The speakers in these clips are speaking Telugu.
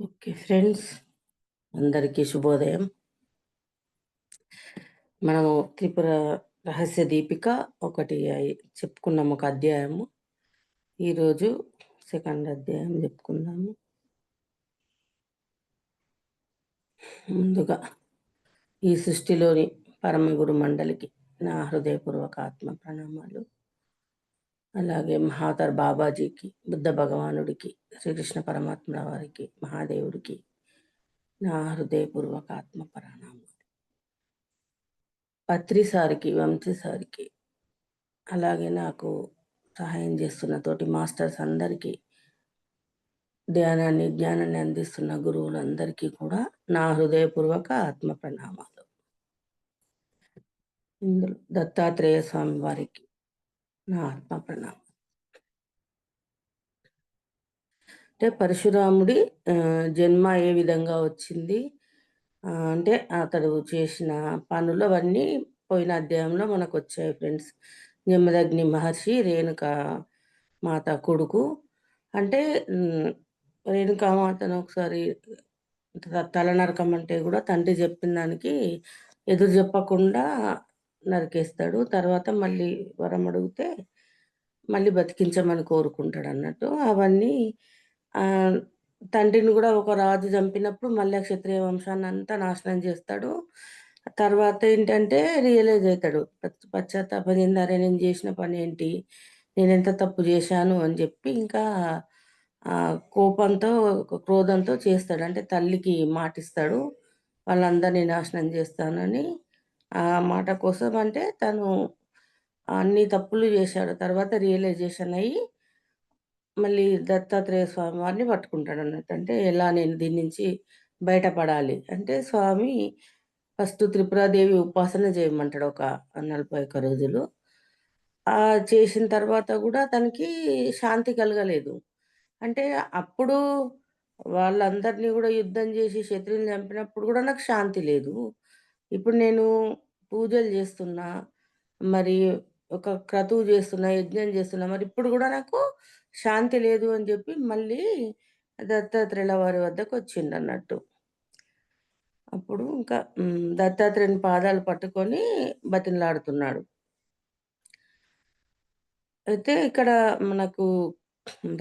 ఓకే ఫ్రెండ్స్, అందరికీ శుభోదయం. మనము త్రిపుర రహస్య దీపిక ఒకటి చెప్పుకున్నాము, ఒక అధ్యాయము. ఈరోజు సెకండ్ అధ్యాయం చెప్పుకుందాము. ముందుగా ఈ సృష్టిలోని పరమగురు మండలికి నా హృదయపూర్వక ఆత్మ ప్రణామాలు. అలాగే మహాతర్ బాబాజీకి, బుద్ధ భగవానుడికి, శ్రీకృష్ణ పరమాత్మ వారికి, మహాదేవుడికి నా హృదయపూర్వక ఆత్మ ప్రణామాలు. పత్రి సారికి, వంశీ సారికి, అలాగే నాకు సహాయం చేస్తున్న తోటి మాస్టర్స్ అందరికీ, జ్ఞానాన్ని అందిస్తున్న గురువులందరికీ కూడా నా హృదయపూర్వక ఆత్మ ప్రణామాలు. ఇందులో దత్తాత్రేయ స్వామి వారికి నా ఆత్మ ప్రణామం. అంటే పరశురాముడి జన్మ ఏ విధంగా వచ్చింది అంటే అతడు చేసిన పనులు అవన్నీ పోయిన అధ్యాయంలో మనకు వచ్చాయి ఫ్రెండ్స్. జమదగ్ని మహర్షి రేణుక మాత కొడుకు. అంటే రేణుకామాతను ఒకసారి తల నరకమంటే కూడా తండ్రి చెప్పిన దానికి ఎదురు చెప్పకుండా నరికేస్తాడు. తర్వాత మళ్ళీ వరం అడిగితే మళ్ళీ బతికించమని కోరుకుంటాడు అన్నట్టు. అవన్నీ తండ్రిని కూడా ఒక రాజు చంపినప్పుడు మళ్ళీ క్షత్రియ వంశాన్ని అంతా నాశనం చేస్తాడు. తర్వాత ఏంటంటే రియలైజ్ అవుతాడు, పశ్చాత్తాపం చెందారే, నేను చేసిన పని ఏంటి, నేను ఎంత తప్పు చేశాను అని చెప్పి ఇంకా కోపంతో క్రోధంతో చేస్తాడు. అంటే తల్లికి మాటిస్తాడు, వాళ్ళందరినీ నాశనం చేస్తానని. ఆ మాట కోసం అంటే తను అన్ని తప్పులు చేశాడు. తర్వాత రియలైజేషన్ అయ్యి మళ్ళీ దత్తాత్రేయ స్వామి వారిని పట్టుకుంటాడు అన్నట్టు. అంటే ఎలా నేను దీని నుంచి బయటపడాలి అంటే స్వామి ఫస్ట్ త్రిపురాదేవి ఉపాసన చేయమంటాడు ఒక 41 రోజులు. చేసిన తర్వాత కూడా తనకి శాంతి కలగలేదు. అంటే అప్పుడు వాళ్ళందరినీ కూడా యుద్ధం చేసి శత్రువుని చంపినప్పుడు కూడా నాకు శాంతి లేదు. ఇప్పుడు నేను పూజలు చేస్తున్నా, మరి ఒక క్రతువు చేస్తున్నా, యజ్ఞం చేస్తున్నా, మరి ఇప్పుడు కూడా నాకు శాంతి లేదు అని చెప్పి మళ్ళీ దత్తాత్రేయుల వారి వద్దకు వచ్చిండన్నట్టు. అప్పుడు ఇంకా దత్తాత్రేయుని పాదాలు పట్టుకొని బతిమలాడుతున్నాడు. అయితే ఇక్కడ మనకు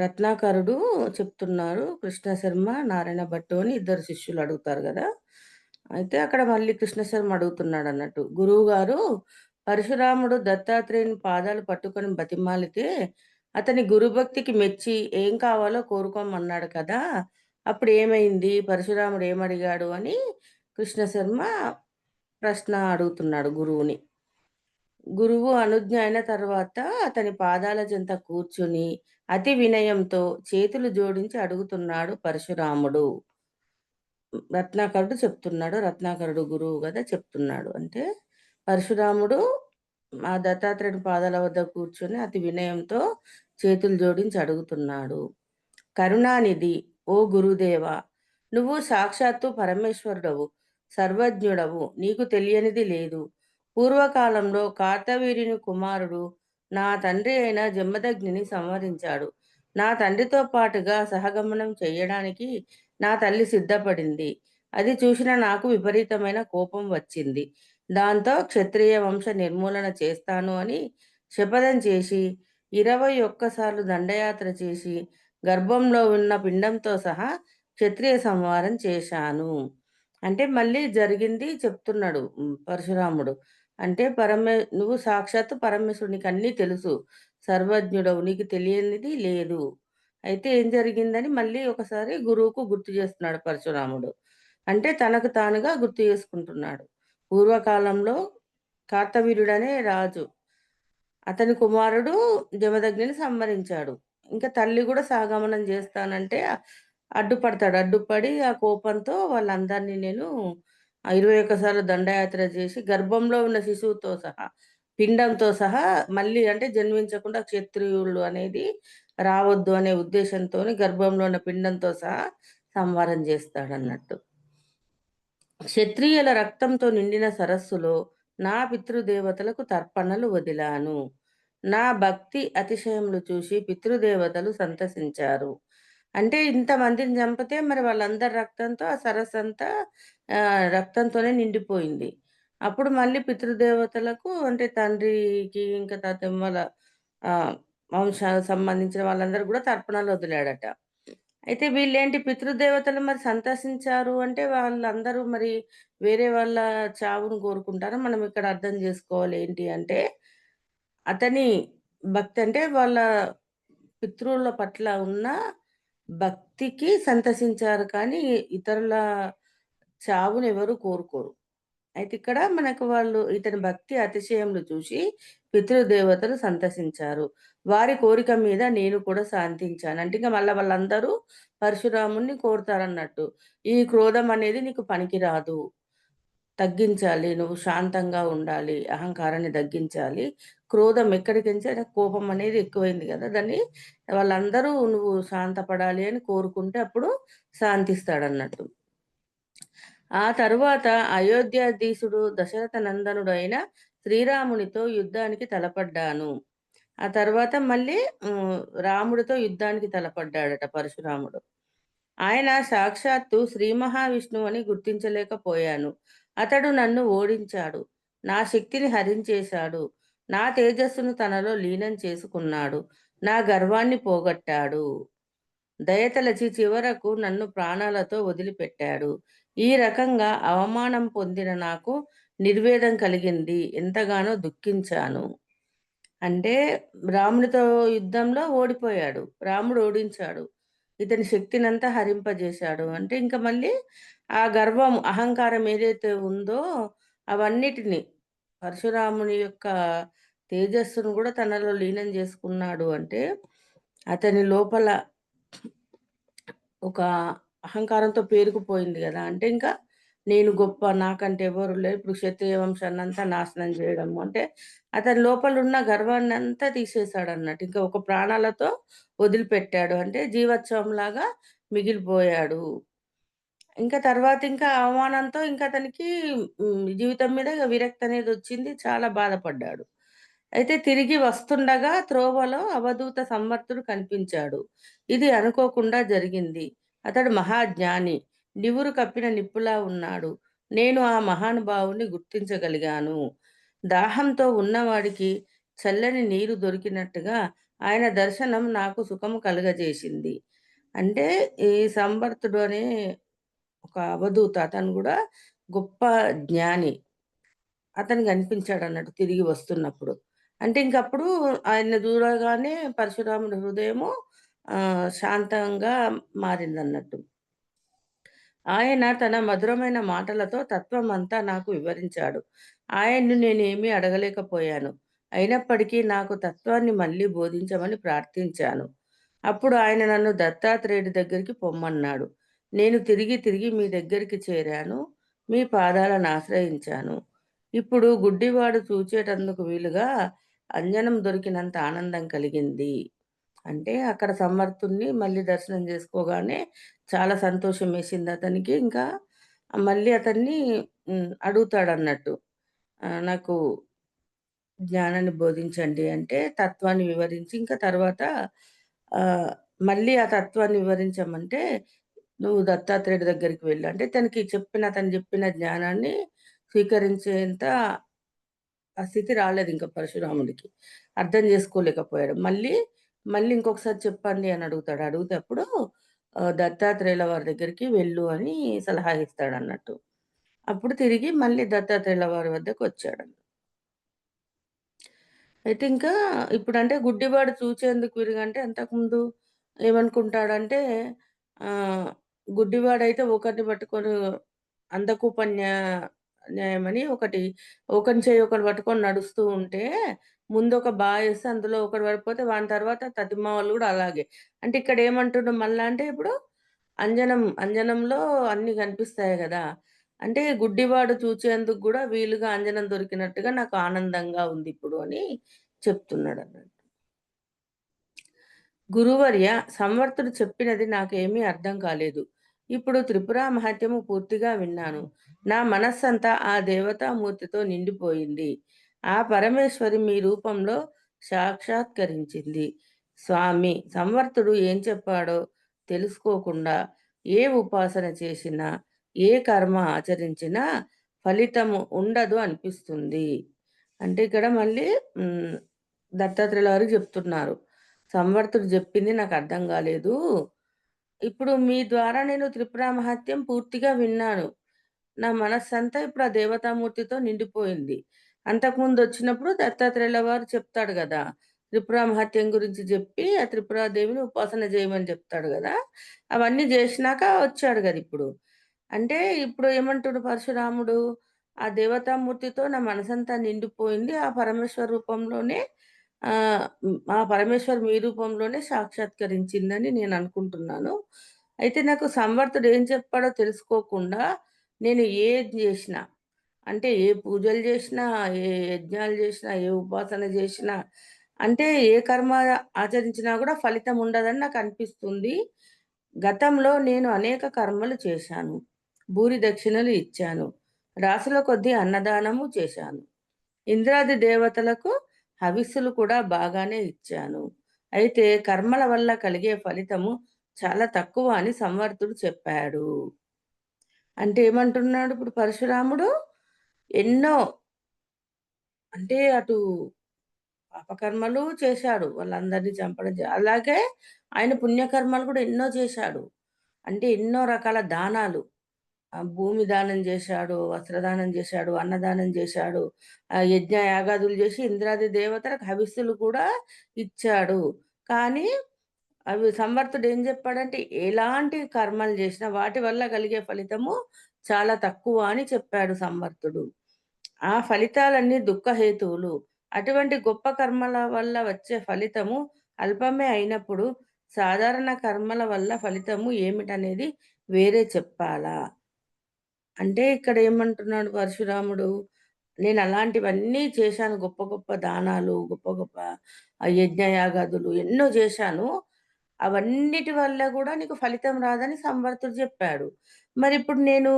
రత్నాకరుడు చెప్తున్నారు. కృష్ణ శర్మ, నారాయణ భట్టు అని ఇద్దరు శిష్యులు అడుగుతారు కదా! అయితే అక్కడ మళ్ళీ కృష్ణ శర్మ అడుగుతున్నాడన్నట్టు. గురువుగారు, పరశురాముడు దత్తాత్రేయుని పాదాలు పట్టుకొని బతిమాలితే అతని గురుభక్తికి మెచ్చి ఏం కావాలో కోరుకోమన్నాడు కదా! అప్పుడు ఏమైంది? పరశురాముడు ఏమడిగాడు అని కృష్ణ శర్మ ప్రశ్న అడుగుతున్నాడు గురువుని. గురువు అనుజ్ఞ అయిన తర్వాత అతని పాదాల చెంత కూర్చుని అతి వినయంతో చేతులు జోడించి అడుగుతున్నాడు పరశురాముడు. రత్నాకరుడు చెప్తున్నాడు. రత్నాకరుడు గురువు కదా చెప్తున్నాడు. అంటే పరశురాముడు ఆ దత్తాత్రేయుడి పాదాల వద్ద కూర్చొని అతి వినయంతో చేతులు జోడించి అడుగుతున్నాడు. కరుణానిధి, ఓ గురుదేవా, నువ్వు సాక్షాత్తు పరమేశ్వరుడవు, సర్వజ్ఞుడవు, నీకు తెలియనిది లేదు. పూర్వకాలంలో కార్తవీర్యుని కుమారుడు నా తండ్రి అయిన జమదగ్నిని సంహరించాడు. నా తండ్రితో పాటుగా సహగమనం చేయడానికి నా తల్లి సిద్ధపడింది. అది చూసిన నాకు విపరీతమైన కోపం వచ్చింది. దాంతో క్షత్రియ వంశ నిర్మూలన చేస్తాను అని శపథం చేసి 21 సార్లు దండయాత్ర చేసి గర్భంలో ఉన్న పిండంతో సహా క్షత్రియ సంహారం చేశాను. అంటే మళ్ళీ జరిగింది చెప్తున్నాడు పరశురాముడు. అంటే నువ్వు సాక్షాత్తు పరమేశ్వరుడు, నీకు అన్నీ తెలుసు, సర్వజ్ఞుడవు, నీకు తెలియనిది లేదు. అయితే ఏం జరిగిందని మళ్ళీ ఒకసారి గురువుకు గుర్తు చేస్తున్నాడు పరశురాముడు. అంటే తనకు తానుగా గుర్తు చేసుకుంటున్నాడు. పూర్వకాలంలో కార్తవీర్యుడనే రాజు, అతని కుమారుడు జమదగ్నిని సంహరించాడు. ఇంకా తల్లి కూడా సహగమనం చేస్తానంటే అడ్డుపడతాడు. అడ్డుపడి ఆ కోపంతో వాళ్ళందరినీ నేను 21 సార్లు దండయాత్ర చేసి గర్భంలో ఉన్న శిశువుతో సహా, పిండంతో సహా మళ్ళీ అంటే జన్మించకుండా క్షత్రియులు అనేది రావద్దు అనే ఉద్దేశంతోని గర్భంలో ఉన్న పిండంతో సహా సంహారం చేస్తాడన్నట్టు. క్షత్రియుల రక్తంతో నిండిన సరస్సులో నా పితృదేవతలకు తర్పణలు వదిలాను. నా భక్తి అతిశయములు చూసి పితృదేవతలు సంతసించారు. అంటే ఇంతమందిని చంపితే మరి వాళ్ళందరి రక్తంతో ఆ సరస్సంతా రక్తంతోనే నిండిపోయింది. అప్పుడు మళ్ళీ పితృదేవతలకు అంటే తండ్రికి ఇంకా తాతయ్య ఆహ్, వంశాలకు సంబంధించిన వాళ్ళందరూ గూడా తర్పణాలు వదిలాడట. అయితే వీళ్ళేంటి పితృదేవతలు మరి సంతసించారు అంటే వాళ్ళందరూ మరి వేరే వాళ్ళ చావును కోరుకుంటారా? మనం ఇక్కడ అర్థం జేసుకోవాలి ఏంటి అంటే, అతని భక్తి అంటే వాళ్ళ పితృల పట్ల ఉన్న భక్తికి సంతసించారు కానీ, ఇతరుల చావునెవరు కోరుకోరు. అయితే ఇక్కడ మనకు వాళ్ళు ఇతని భక్తి అతిశయములు చూసి పితృదేవతలు సంతసించారు. వారి కోరిక మీద నేను కూడా శాంతించాను. అంటే ఇంక మళ్ళా వాళ్ళందరూ పరశురాముడిని కోరుతారన్నట్టు. ఈ క్రోధం అనేది నీకు పనికిరాదు. తగ్గించాలి. నువ్వు శాంతంగా ఉండాలి. అహంకారాన్ని తగ్గించాలి. క్రోధం ఎక్కడికించి అంటే కోపం అనేది ఎక్కువైంది గదా! దాన్ని వాళ్ళందరూ నువ్వు శాంతపడాలి అని కోరుకుంటే అప్పుడు శాంతిస్తాడన్నట్టు. ఆ తరువాత అయోధ్యాధీశుడు దశరథ నందనుడైన శ్రీరామునితో యుద్ధానికి తలపడ్డాను. ఆ తర్వాత మళ్ళీ రాముడితో యుద్ధానికి తలపడ్డాడట పరశురాముడు. ఆయన సాక్షాత్తు శ్రీ మహావిష్ణువు అని గుర్తించలేకపోయాను. అతడు నన్ను ఓడించాడు. నా శక్తిని హరించేశాడు. నా తేజస్సును తనలో లీనం చేసుకున్నాడు. నా గర్వాన్ని పోగొట్టాడు. దయతలచి చివరకు నన్ను ప్రాణాలతో వదిలిపెట్టాడు. ఈ రకంగా అవమానం పొందిన నాకు నిర్వేదం కలిగింది. ఎంతగానో దుఃఖించాను. అంటే రామునితో యుద్ధంలో ఓడిపోయాడు. రాముడు ఓడించాడు. ఇతని శక్తినంతా హరింపజేశాడు. అంటే ఇంక మళ్ళీ ఆ గర్వం, అహంకారం ఏదైతే ఉందో అవన్నిటిని పరశురాముని యొక్క తేజస్సును గూడా తనలో లీనం జేసుకున్నాడు అంటే, అతని లోపల ఒక అహంకారంతో పేరుకుపోయింది గదా! అంటే ఇంకా నేను గొప్ప, నాకంటే ఎవరు లేరు. ఇప్పుడు క్షత్రియ వంశాన్నంతా నాశనం జేయడము. అంటే అతని లోపలున్న గర్వాన్నంతా తీసేసాడన్నట్టు. ఇంకా ఒక ప్రాణాలతో వదిలిపెట్టాడు. అంటే జీవోత్సవంలాగా మిగిలిపోయాడు. ఇంకా తర్వాత ఇంకా అవమానంతో ఇంకా అతనికి జీవితం మీద విరక్తనేదొచ్చింది. చాలా బాధపడ్డాడు. అయితే తిరిగి వస్తుండగా త్రోవలో అవధూత సమ్మర్తుడు కనిపించాడు. ఇది అనుకోకుండా జరిగింది. అతడు మహాజ్ఞాని. నివురు కప్పిన నిప్పులా ఉన్నాడు. నేను ఆ మహానుభావుడిని గుర్తించగలిగాను. దాహంతో ఉన్నవాడికి చల్లని నీరు దొరికినట్టుగా ఆయన దర్శనం నాకు సుఖము కలుగజేసింది. అంటే ఈ సంవర్తుడు అనే ఒక అవధూత అతను గూడా గొప్ప జ్ఞాని. అతను కనిపించాడన్నట్టు తిరిగి వస్తున్నప్పుడు. అంటే ఇంకప్పుడు ఆయన్ని చూడగానే పరశురాముడి హృదయము శాంతంగా మారిందన్నట్టు. ఆయన తన మధురమైన మాటలతో తత్వమంతా నాకు వివరించాడు. ఆయన్ను నేనేమీ అడగలేకపోయాను. అయినప్పటికీ నాకు తత్వాన్ని మళ్ళీ బోధించమని ప్రార్థించాను. అప్పుడు ఆయన నన్ను దత్తాత్రేయుడి దగ్గరికి పొమ్మన్నాడు. నేను తిరిగి తిరిగి మీ దగ్గరికి చేరాను. మీ పాదాలను ఆశ్రయించాను. ఇప్పుడు గుడ్డివాడు చూచేటందుకు వీలుగా అంజనం దొరికినంత ఆనందం కలిగింది. అంటే అక్కడ సమర్థుడిని మళ్ళీ దర్శనం జేసుకోగానే చాలా సంతోషమేసింది అతనికి. ఇంకా మళ్ళీ అతన్ని అడుగుతాడన్నట్టు. నాకు జ్ఞానాన్ని బోధించండి అంటే తత్వాన్ని వివరించి ఇంకా తర్వాత ఆహ్, మళ్ళీ ఆ తత్వాన్ని వివరించమంటే నువ్వు దత్తాత్రేయుడి దగ్గరికి వెళ్ళు. అంటే అతను చెప్పిన జ్ఞానాన్ని స్వీకరించేంత ఆ స్థితి రాలేదింక పరశురాముడికి. అర్థం జేసుకోలేకపోయాడు. మళ్ళీ ఇంకొకసారి చెప్పండి అని అడుగుతాడు. అడిగితే అప్పుడు దత్తాత్రేయుల వారి దగ్గరికి వెళ్ళు అని సలహా ఇస్తాడన్నట్టు. అప్పుడు తిరిగి మళ్ళీ దత్తాత్రేయుల వారి వద్దకొచ్చాడు. అయితే ఇంకా ఇప్పుడంటే గుడ్డివాడు చూచేందుకు విరుగంటే అంతకుముందు ఏమనుకుంటాడంటే ఆహ్, గుడ్డివాడైతే ఒకరిని పట్టుకొని అంధకూపన్యా న్యాయమని ఒకటి ఒకని చెయ్యి ఒకడు పట్టుకొని నడుస్తూ ఉంటే ముందొక బాయేస్తే అందులో ఒకడు పడిపోతే వాని తర్వాత తతిమామలు గూడా అలాగే. అంటే ఇక్కడేమంటుండు మళ్ళా అంటే ఇప్పుడు అంజనంలో అన్నీ కనిపిస్తాయి గదా! అంటే గుడ్డివాడు చూచేందుకు గూడా వీలుగా అంజనం దొరికినట్టుగా నాకు ఆనందంగా ఉందిప్పుడు అని చెప్తున్నాడన్నట్టు. గురువర్య సంవర్తుడు చెప్పినది నాకేమీ అర్థం కాలేదు. ఇప్పుడు త్రిపుర మహత్యము పూర్తిగా విన్నాను. నా మనస్సంతా ఆ దేవతామూర్తితో నిండిపోయింది. ఆ పరమేశ్వరి మీ రూపంలో సాక్షాత్కరించింది. స్వామి సంవర్తుడు ఏం చెప్పాడో తెలుసుకోకుండా ఏ ఉపాసన చేసినా, ఏ కర్మ ఆచరించినా ఫలితము ఉండదు అనిపిస్తుంది. అంటే ఇక్కడ మళ్ళీ హ్మ్. దత్తాత్రేయుల వారు చెప్తున్నారు. సంవర్తుడు చెప్పింది నాకర్థం కాలేదు. ఇప్పుడు మీ ద్వారా నేను త్రిపుర మహత్యం పూర్తిగా విన్నాను. నా మనస్సంతా ఇప్పుడు ఆ దేవతామూర్తితో నిండిపోయింది. అంతకుముందొచ్చినప్పుడు దత్తాత్రేయుల వారు చెప్తాడు గదా! త్రిపుర మహత్యం గురించి జెప్పి, ఆ త్రిపురాదేవిని ఉపాసన జేయమని జెప్తాడు గదా! అవన్నీ జేషినాక వచ్చాడు గదిప్పుడు. అంటే ఇప్పుడు ఏమంటుండు పరశురాముడు, ఆ దేవతామూర్తితో నా మనసంతా నిండిపోయింది. ఆ పరమేశ్వర రూపంలోనే ఆ పరమేశ్వర్ మీ రూపంలోనే సాక్షాత్కరించిందని నేననుకుంటున్నాను. అయితే నాకు సంవర్తుడు ఏం చెప్పాడో తెలుసుకోకుండా నేను ఏది జేషినా, అంటే ఏ పూజలు జేషినా, ఏ యజ్ఞాలు జేషినా, ఏ ఉపాసన జేషినా, అంటే ఏ కర్మ ఆచరించినా గూడా ఫలితం ఉండదని నాకనిపిస్తుంది. గతంలో నేను అనేక కర్మలు చేశాను. భూరి దక్షిణలు ఇచ్చాను. రాసుల కొద్దీ అన్నదానము చేశాను. ఇంద్రాది దేవతలకు హవిస్సులు కూడా బాగానే ఇచ్చాను. అయితే కర్మల వల్ల కలిగే ఫలితము చాలా తక్కువ అని సంవర్తుడు చెప్పాడు. అంటే ఏమంటున్నాడు ఇప్పుడు పరశురాముడు? ఎన్నో అంటే అటు పాపకర్మలు చేశాడు. వాళ్ళందరిని చంపడం అలాగే ఆయన పుణ్యకర్మలు కూడా ఎన్నో చేశాడు. అంటే ఎన్నో రకాల దానాలు. భూమి దానం జేశాడు, వస్త్రదానం జేశాడు, అన్నదానం జేశాడు. యజ్ఞ యాగాదులు జేసి ఇంద్రాది దేవతలకు హవిస్సులు కూడా ఇచ్చాడు. కానీ అవి సంవర్తుడు ఏం జెప్పాడంటే, ఎలాంటి కర్మలు జేసినా వాటి వల్ల కలిగే ఫలితము చాలా తక్కువ అని చెప్పాడు సంవర్తుడు. ఆ ఫలితాలన్నీ దుఃఖహేతువులు. అటువంటి గొప్ప కర్మల వల్ల వచ్చే ఫలితము అల్పమే అయినప్పుడు, సాధారణ కర్మల వల్ల ఫలితము ఏమిటనేది వేరే చెప్పాలా? అంటే ఇక్కడ ఏమంటున్నాడు పరశురాముడు, నేనలాంటివన్నీ చేశాను. గొప్ప గొప్ప దానాలు, గొప్ప గొప్ప యజ్ఞయాగాదులు ఎన్నో జేశాను. అవన్నిటి వల్ల గూడా నీకు ఫలితం రాదని సంవర్తుడు జెప్పాడు. మరిప్పుడు నేను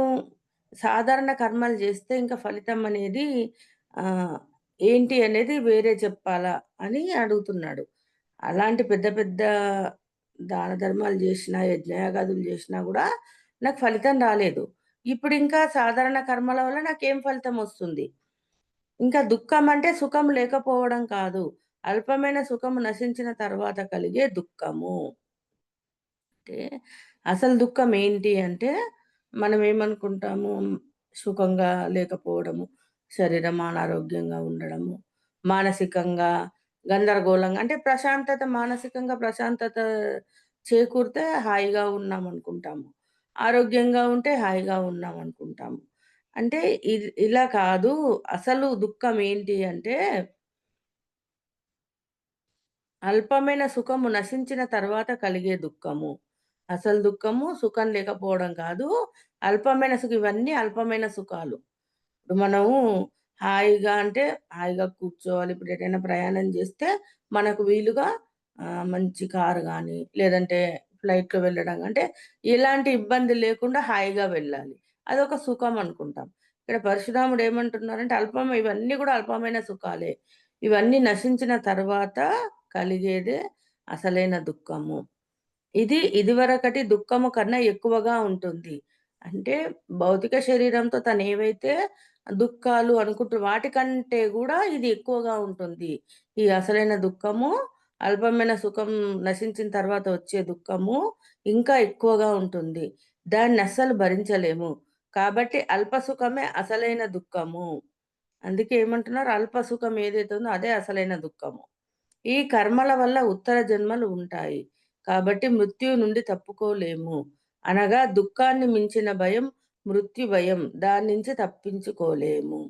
సాధారణ కర్మలు జేస్తే ఇంక ఫలితం అనేది ఆహ్, ఏంటి అనేది వేరే చెప్పాలా అని అడుగుతున్నాడు. అలాంటి పెద్ద పెద్ద దాన ధర్మాలు జేషినా, యజ్ఞయాగాదులు జేషినా గూడా నాకు ఫలితం రాలేదు. ఇప్పుడింకా సాధారణ కర్మల వల్ల నాకేం ఫలితమొస్తుంది? ఇంకా దుఃఖం అంటే సుఖం లేకపోవడం కాదు. అల్పమైన సుఖము నశించిన తర్వాత కలిగే దుఃఖము. అంటే అసలు దుఃఖం ఏంటి అంటే, మనం ఏమనుకుంటాము, సుఖంగా లేకపోవడము, శరీరం అనారోగ్యంగా ఉండడము, మానసికంగా గందరగోళంగా అంటే ప్రశాంతత మానసికంగా ప్రశాంతత చేకూరితే హాయిగా ఉన్నామనుకుంటాము. ఆరోగ్యంగా ఉంటే హాయిగా ఉన్నామనుకుంటాము. అంటే ఇలా కాదు. అసలు దుఃఖం ఏంటి అంటే అల్పమైన సుఖము నశించిన తర్వాత కలిగే దుఃఖము. అసలు దుఃఖము సుఖం లేకపోవడం కాదు. అల్పమైన సుఖం ఇవన్నీ అల్పమైన సుఖాలు. ఇప్పుడు మనము హాయిగా అంటే హాయిగా కూర్చోవాలి. ఇప్పుడు ఎటైనా ప్రయాణం చేస్తే మనకు వీలుగా మంచి కారు గాని, లేదంటే ఫ్లైట్‌లో వెళ్ళడం అంటే ఎలాంటి ఇబ్బంది లేకుండా హాయిగా వెళ్ళాలి. అదొక సుఖం అనుకుంటాం. ఇక్కడ పరశురాముడు ఏమంటున్నారంటే ఇవన్నీ కూడా అల్పమైన సుఖాలే. ఇవన్నీ నశించిన తర్వాత కలిగేదే అసలైన దుఃఖము. ఇది ఇదివరకటి దుఃఖము కన్నా ఎక్కువగా ఉంటుంది. అంటే భౌతిక శరీరంతో తనేవైతే దుఃఖాలు వాటికంటే గూడా ఇది ఎక్కువగా ఉంటుంది. ఈ అసలైన దుఃఖము, అల్పమైన సుఖం నశించిన తర్వాత వచ్చే దుఃఖము ఇంకా ఎక్కువగా ఉంటుంది. దాన్నస్సలు భరించలేము. కాబట్టి అల్ప సుఖమే అసలైన దుఃఖము. అందుకే ఏమంటున్నారు అల్ప సుఖం ఏదైతే ఉందో అదే అసలైన దుఃఖము. ఈ కర్మల వల్ల ఉత్తర జన్మలు ఉంటాయి. కాబట్టి మృత్యువు నుండి తప్పుకోలేము. అనగా దుఃఖాన్ని మించిన భయం మృత్యు భయం. దాన్నించి తప్పించుకోలేము.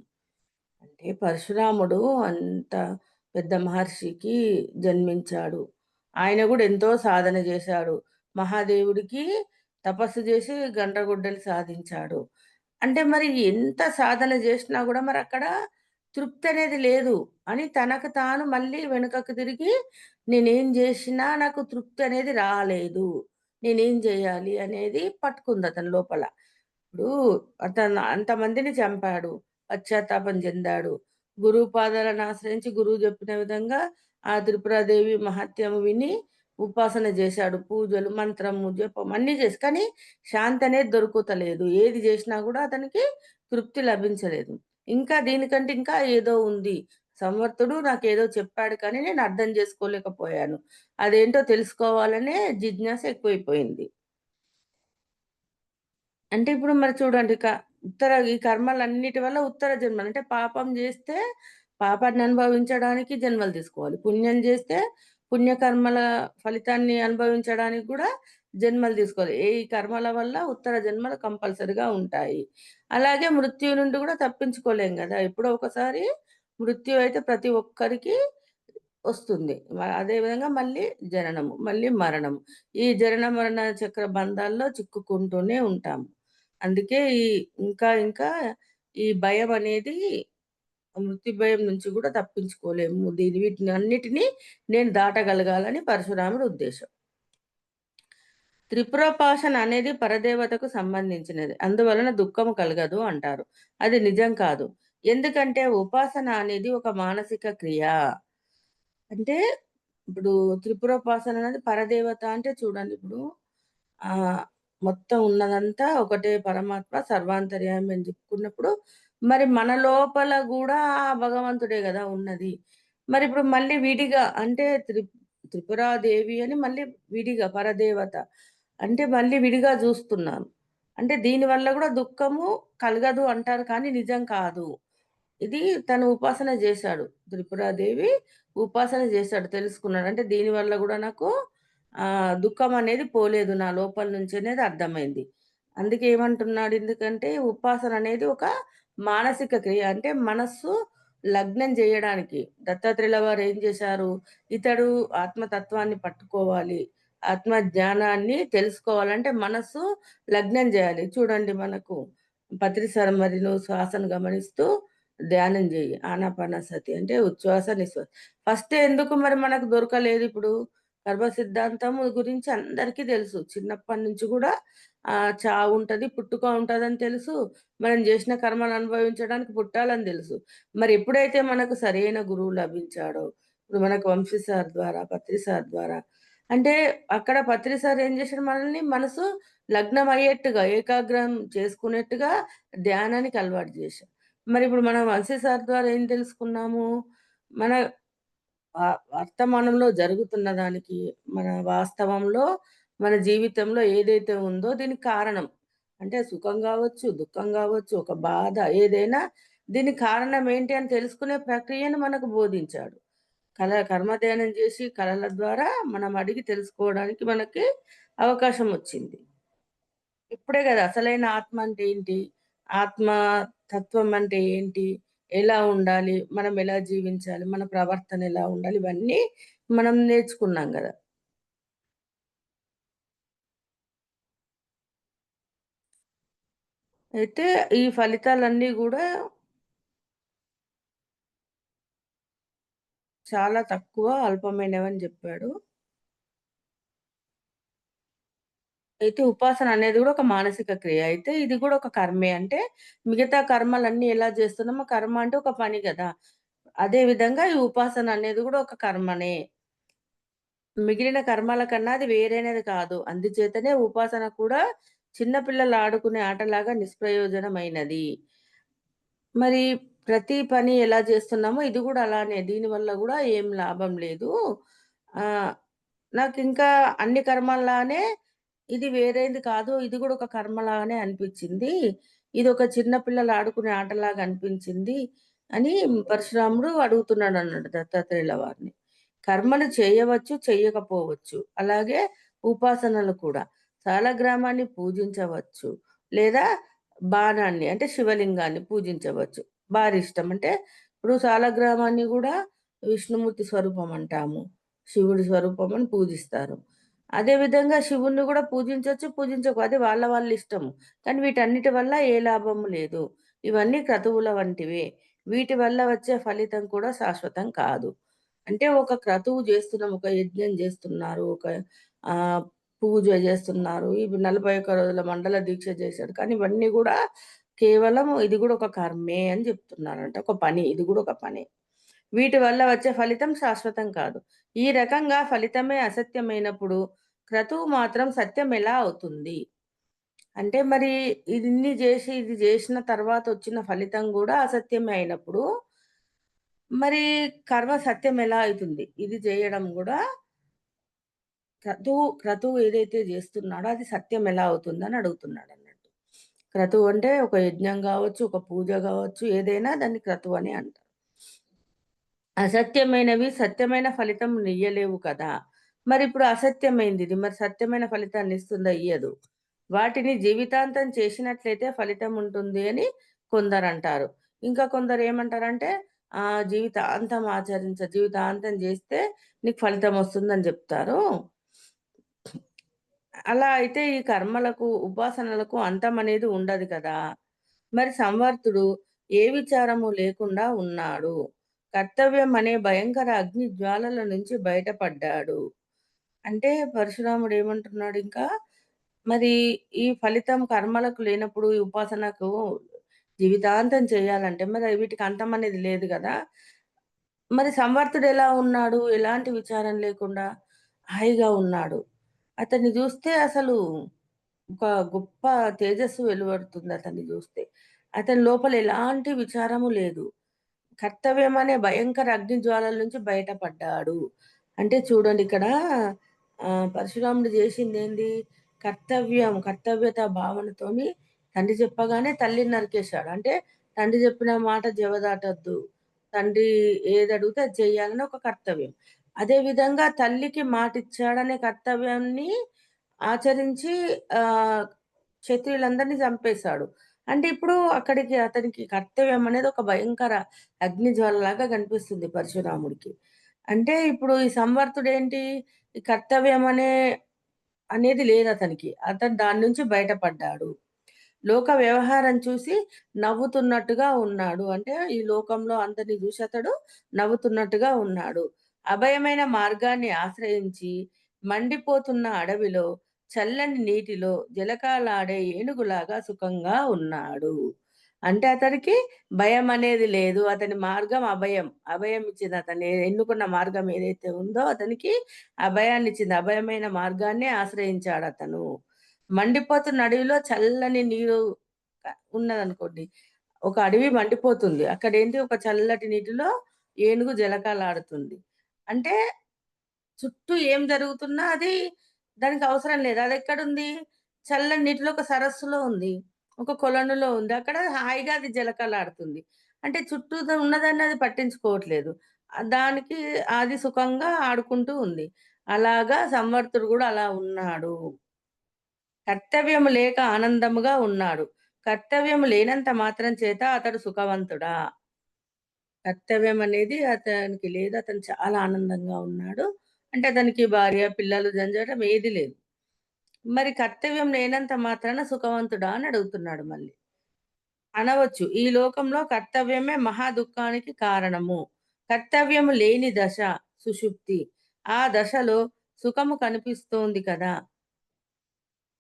అంటే పరశురాముడు అంత పెద్ద మహర్షికి జన్మించాడు. ఆయన గూడా ఎంతో సాధన జేశాడు. మహాదేవుడికి తపస్సు జేసి గండ్రగొడ్డలి సాధించాడు. అంటే మరి ఎంత సాధన జేసినా గూడా మరక్కడ తృప్తనేది లేదు అని తనకు తాను మళ్ళీ వెనుకకు తిరిగి నేనేం జేషినా నాకు తృప్తనేది రాలేదు. నేనేం జేయాలి అనేది పట్టుకుందతని లోపల. ఇప్పుడు అతను అంతమందిని చంపాడు. పశ్చాత్తాపం చెందాడు. గురువు పాదాలను ఆశ్రయించి గురువు జెప్పిన విధంగా ఆ త్రిపురాదేవి మహత్యం విని ఉపాసన జేశాడు. పూజలు, మంత్రము, జపం అన్నీ చేసి కానీ శాంతి అనేది దొరుకుతలేదు. ఏది జేసినా గూడా అతనికి తృప్తి లభించలేదు. ఇంకా దీనికంటే ఇంకా ఏదో ఉంది. సమర్థుడు నాకేదో చెప్పాడు కానీ నేను అర్థం జేసుకోలేకపోయాను. అదేంటో తెలుసుకోవాలనే జిజ్ఞాస ఎక్కువైపోయింది. అంటే ఇప్పుడు మరి చూడండి ఈ కర్మలన్నిటి వల్ల ఉత్తర జన్మలు అంటే పాపం జేస్తే పాపాన్ని అనుభవించడానికి జన్మలు తీసుకోవాలి. పుణ్యం జేస్తే పుణ్యకర్మల ఫలితాన్ని అనుభవించడానికి గూడా జన్మలు తీసుకోవాలి. ఈ కర్మల వల్ల ఉత్తర జన్మలు కంపల్సరీగా ఉంటాయి. అలాగే మృత్యు నుండి గూడా తప్పించుకోలేం గదా! ఎప్పుడో ఒకసారి మృత్యు అయితే ప్రతి ఒక్కరికి వస్తుంది. అదే విధంగా మళ్ళీ జననము, మళ్ళీ మరణము. ఈ జనన మరణ చక్ర బంధాల్లో చిక్కుకుంటూనే ఉంటాము. అందుకే ఇంకా ఈ భయమనేది మృత్యు భయం నుంచి గూడా తప్పించుకోలేము. వీటినన్నిటిని నేను దాటగలగాలని పరశురాముడి ఉద్దేశ్యం. త్రిపురోపాసన అనేది పరదేవతకు సంబంధించినది. అందువలన దుఃఖము కలగదు అంటారు. అది నిజం కాదు. ఎందుకంటే ఉపాసన అనేది ఒక మానసిక క్రియ. అంటే ఇప్పుడు త్రిపురోపాసన అనేది పరదేవత అంటే చూడండి ఇప్పుడు ఆహ్, మొత్తం ఉన్నదంతా ఒకటే పరమాత్మ సర్వాంతర్యామి అని చెప్పుకున్నప్పుడు, మరి మన లోపల గూడా ఆ భగవంతుడే గదా ఉన్నది. మరిప్పుడు మళ్ళీ విడిగా అంటే త్రిపురాదేవి అని మళ్ళీ విడిగా పరదేవత. అంటే మళ్ళీ విడిగా జూస్తున్నాను. అంటే దీనివల్ల గూడా దుఃఖము కలగదు అంటారు కానీ నిజం కాదు. ఇది తను ఉపాసన జేశాడు. త్రిపురాదేవి ఉపాసన జేశాడు. తెలుసుకున్నాడు. అంటే దీనివల్ల గూడా నాకు దుఃఖమనేది పోలేదు నా లోపల నుంచి అనేది అర్థమైంది. అందుకే ఏమంటున్నాడు ఎందుకంటే ఉపాసన అనేది ఒక మానసిక క్రియ. అంటే మనస్సు లగ్నం జేయడానికి. దత్తాత్రేయుల వారు ఏం జేశారు? ఇతడు ఆత్మతత్వాన్ని పట్టుకోవాలి. ఆత్మ జ్ఞానాన్ని తెలుసుకోవాలంటే మనస్సు లగ్నం జేయాలి. చూడండి మనకు పత్రిసారం మరి నువ్వు శ్వాసను గమనిస్తూ ధ్యానం జెయ్యి. ఆనాపానసతి అంటే ఉచ్ఛ్వాస, నిశ్వాస. ఫస్ట్ ఎందుకు మరి మనకు దొరకలేదిప్పుడు? గర్భ సిద్ధాంతము గురించి అందరికీ తెలుసు. చిన్నప్పటి నుంచి గూడా చావుంటది, పుట్టుక ఉంటదని తెలుసు. మనం జేసిన కర్మను అనుభవించడానికి పుట్టాలని దెలుసు. మరి ఎప్పుడైతే మనకు సరైన గురువు లభించాడో, ఇప్పుడు మనకు వంశీ సార్ ద్వారా, పత్రి సార్ ద్వారా అంటే అక్కడ పత్రి సార్ ఏం జేశాడు మనల్ని మనసు లగ్నమయ్యేట్టుగా, ఏకాగ్రం చేసుకునేట్టుగా ధ్యానానికి అలవాటు జేశాడు. మరిప్పుడు మనం వంశీ సార్ ద్వారా ఏం తెలుసుకున్నాము? మన వర్తమానంలో జరుగుతున్న దానికి, మన వాస్తవంలో, మన జీవితంలో ఏదైతే ఉందో దీనికి కారణం. అంటే సుఖం గావచ్చు, దుఃఖం గావచ్చు, ఒక బాధ ఏదైనా దీనికి కారణం ఏంటి అని తెలుసుకునే ప్రక్రియను మనకు బోధించాడు. కర్మధ్యానం జేసి కళల ద్వారా మనం అడిగి తెలుసుకోవడానికి మనకి అవకాశం వచ్చింది. ఇప్పుడే గదా! అసలైన ఆత్మ అంటే ఏంటి? ఆత్మ తత్వం అంటే ఏంటి? ఎలా ఉండాలి? మనం ఎలా జీవించాలి? మన ప్రవర్తన ఎలా ఉండాలి? ఇవన్నీ మనం నేర్చుకున్నాం గదా! అయితే ఈ ఫలితాలన్నీ గూడా చాలా తక్కువ, అల్పమైనవని జెప్పాడు. అయితే ఉపాసన అనేది గూడా ఒక మానసిక క్రియ. అయితే ఇది గూడా ఒక కర్మే. అంటే మిగతా కర్మలన్నీ ఎలా జేస్తున్నామో కర్మ అంటే ఒక పని గదా! అదే విధంగా ఈ ఉపాసన అనేది గూడా ఒక కర్మనే. మిగిలిన కర్మల కన్నా అది వేరైనది కాదు. అందుచేతనే ఉపాసన కూడా చిన్న పిల్లలు ఆడుకునే ఆటలాగా నిష్ప్రయోజనమైనది. మరి ప్రతి పని ఎలా చేస్తున్నామో ఇది గూడా అలానే. దీనివల్ల గూడా ఏం లాభం లేదు. ఆహ్, నాకింకా అన్ని కర్మల్లానే ఇది వేరేది కాదు. ఇది గూడా ఒక కర్మలాగానే అనిపిచ్చింది. ఇదొక చిన్న పిల్లలు ఆడుకునే ఆటలాగా అనిపించింది అని పరశురాముడు అడుగుతున్నాడన్నాడు దత్తాత్రేయుల వారిని. కర్మలు చేయవచ్చు, చెయ్యకపోవచ్చు. అలాగే ఉపాసనలు కూడా. సాలగ్రామాన్ని పూజించవచ్చు. లేదా బాణాన్ని అంటే శివలింగాన్ని పూజించవచ్చు. వారిష్టం. అంటే ఇప్పుడు సాలగ్రామాన్ని గూడా విష్ణుమూర్తి స్వరూపం అంటాము. శివుడి స్వరూపం అని పూజిస్తారు. అదే విధంగా శివుడిని గూడా పూజించొచ్చు, అది వాళ్ళ వాళ్ళ ఇష్టము. కానీ వీటన్నిటి వల్ల ఏ లాభము లేదు. ఇవన్నీ క్రతువుల వంటివే. వీటి వల్ల వచ్చే ఫలితం కూడా శాశ్వతం కాదు. అంటే ఒక క్రతువు జేస్తున్నాం, ఒక యజ్ఞం జేస్తున్నారు, ఒక ఆహ్, పూజ జేస్తున్నారు. ఇవి 41 రోజుల మండల దీక్ష జేశాడు. కానీ ఇవన్నీ గూడా కేవలం ఇది గూడా ఒక కర్మే అని జెప్తున్నారంట. ఒక పని. ఇది గూడా ఒక పనే. వీటి వల్ల వచ్చే ఫలితం శాశ్వతం కాదు. ఈ రకంగా ఫలితమే అసత్యమైనప్పుడు క్రతువు మాత్రం సత్యం ఎలా అవుతుంది? అంటే మరి ఇది జేసిన తర్వాత వచ్చిన ఫలితం గూడా అసత్యమే అయినప్పుడు, మరి కర్మ సత్యం ఎలా అయితుంది? ఇది జేయడం గూడా క్రతువు ఏదైతే జేస్తున్నాడో అది సత్యం ఎలా అవుతుందని అడుగుతున్నాడన్నట్టు. క్రతువు అంటే ఒక యజ్ఞం గావచ్చు, ఒక పూజ గావచ్చు, ఏదైనా దాన్ని క్రతువు అని అంటారు. అసత్యమైనవి సత్యమైన ఫలితం ఇయ్యలేవు కదా! మరిప్పుడు అసత్యమైందిది. మరి సత్యమైన ఫలితాన్ని ఇస్తుందా? ఇయ్యదు. వాటిని జీవితాంతం చేసినట్లయితే ఫలితం ఉంటుంది అని కొందరంటారు. ఇంకా కొందరేమంటారంటే జీవితాంతం జేస్తే నీకు ఫలితం వస్తుందని జెప్తారు. అలా అయితే ఈ కర్మలకు, ఉపాసనలకు అంతమనేది ఉండదు కదా! మరి సంవర్తుడు ఏ విచారము లేకుండా ఉన్నాడు. కర్తవ్యం అనే భయంకర అగ్ని జ్వాలల నుంచి బయటపడ్డాడు. అంటే పరశురాముడు ఏమంటున్నాడింకా, మరి ఈ ఫలితం కర్మలకు లేనప్పుడు, ఈ ఉపాసనకు జీవితాంతం చేయాలంటే మరి వీటికి అంతమనేది లేదు గదా! మరి సంవర్తుడెలా ఉన్నాడు? ఎలాంటి విచారం లేకుండా హాయిగా ఉన్నాడు. అతన్ని జూస్తే అసలు ఒక గొప్ప తేజస్సు వెలువడుతుంది అతన్ని జూస్తే. అతని లోపల ఎలాంటి విచారము లేదు. కర్తవ్యం అనే భయంకర అగ్ని జ్వాలల నుంచి బయటపడ్డాడు. అంటే చూడండి ఇక్కడ పరశురాముడు జేసిందేంది? కర్తవ్యత భావనతోని తండ్రి చెప్పగానే తల్లిని నరికేశాడు. అంటే తండ్రి చెప్పిన మాట జవదాటొద్దు. తండ్రి ఏదడిగితే అది చెయ్యాలని ఒక కర్తవ్యం. అదే విధంగా తల్లికి మాటిచ్చాడనే కర్తవ్యాన్ని ఆచరించి ఆహ్, క్షత్రియులందరిని చంపేశాడు. అంటే ఇప్పుడు అతనికి కర్తవ్యం అనేది ఒక భయంకర అగ్నిజ్వాలలాగా కనిపిస్తుంది పరశురాముడికి. అంటే ఇప్పుడు ఈ సంవర్తుడేంటి? ఈ కర్తవ్యం అనేది లేదతనికి. అతను దాని నుంచి బయటపడ్డాడు. లోక వ్యవహారం చూసి నవ్వుతున్నట్టుగా ఉన్నాడు. అంటే ఈ లోకంలో అందరిని జూసి అతడు నవ్వుతున్నట్టుగా ఉన్నాడు. అభయమైన మార్గాన్ని ఆశ్రయించి మండిపోతున్న అడవిలో చల్లని నీటిలో జలకాలాడే ఏనుగులాగా సుఖంగా ఉన్నాడు. అంటే అతనికి భయమనేది లేదు. అతని మార్గం అభయం. అభయం ఇచ్చింది. అతను ఎన్నుకున్న మార్గం ఏదైతే ఉందో అతనికి అభయాన్నిచ్చింది. అభయమైన మార్గాన్నే ఆశ్రయించాడతను. మండిపోతున్న అడవిలో చల్లని నీరు ఉన్నదనుకోండి. ఒక అడవి మండిపోతుంది. అక్కడేంటి ఒక చల్లటి నీటిలో ఏనుగు జలకాలాడుతుంది. అంటే చుట్టూ ఏం జరుగుతున్నా దానికి అవసరం లేదు. అదెక్కడుంది? చల్లని నీటిలో ఒక సరస్సులో ఉంది. ఒక కొలనులో ఉంది. అక్కడ హాయిగా అది జలకాలాడుతుంది. అంటే చుట్టూతా ఉన్నదాన్ని అది పట్టించుకోవట్లేదు. దానికి అది సుఖంగా ఆడుకుంటూ ఉంది. అలాగా సంవర్తుడు గూడా అలా ఉన్నాడు. కర్తవ్యము లేక ఆనందముగా ఉన్నాడు. కర్తవ్యము లేనంత మాత్రం చేత అతడు సుఖవంతుడా? కర్తవ్యం అనేది అతనికి లేదు. అతను చాలా ఆనందంగా ఉన్నాడు. అంటే అతనికి భార్య, పిల్లలు, జంజాటం ఏది లేదు. మరి కర్తవ్యం లేనంత మాత్రాన సుఖవంతుడా అని అడుగుతున్నాడు మళ్ళీ. అనవచ్చు. ఈ లోకంలో కర్తవ్యమే మహా దుఃఖానికి కారణము. కర్తవ్యము లేని దశ సుషుప్తి. ఆ దశలో సుఖము కనిపిస్తోంది కదా!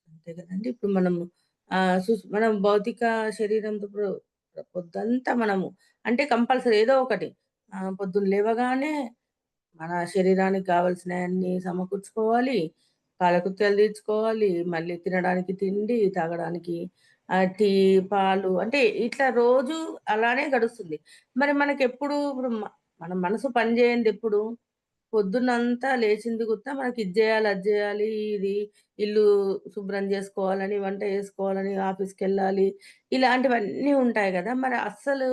అంతే కదండీ! ఇప్పుడు మనం భౌతిక శరీరంతో పొద్దంతా మనము అంటే కంపల్సరీ ఏదో ఒకటి పొద్దున్న లేవగానే మన శరీరానికి కావాల్సినయన్నీ సమకూర్చుకోవాలి. కాలకృత్యాలు తీర్చుకోవాలి. మళ్ళీ తినడానికి తిండి, తాగడానికి టీ, పాలు అంటే ఇట్లా రోజు అలానే గడుస్తుంది. మరి మనకెప్పుడు ఇప్పుడు మన మనసు పని జేయందెప్పుడు? పొద్దున్నంతా లేచింది గుర్త మనకి ఇది జేయాలి, అది జేయాలి, ఇది ఇల్లు శుభ్రం జేసుకోవాలని, వంట జేసుకోవాలని, ఆఫీస్‌కెళ్ళాలి. ఇలాంటివన్నీ ఉంటాయి గదా! మరి అస్సలు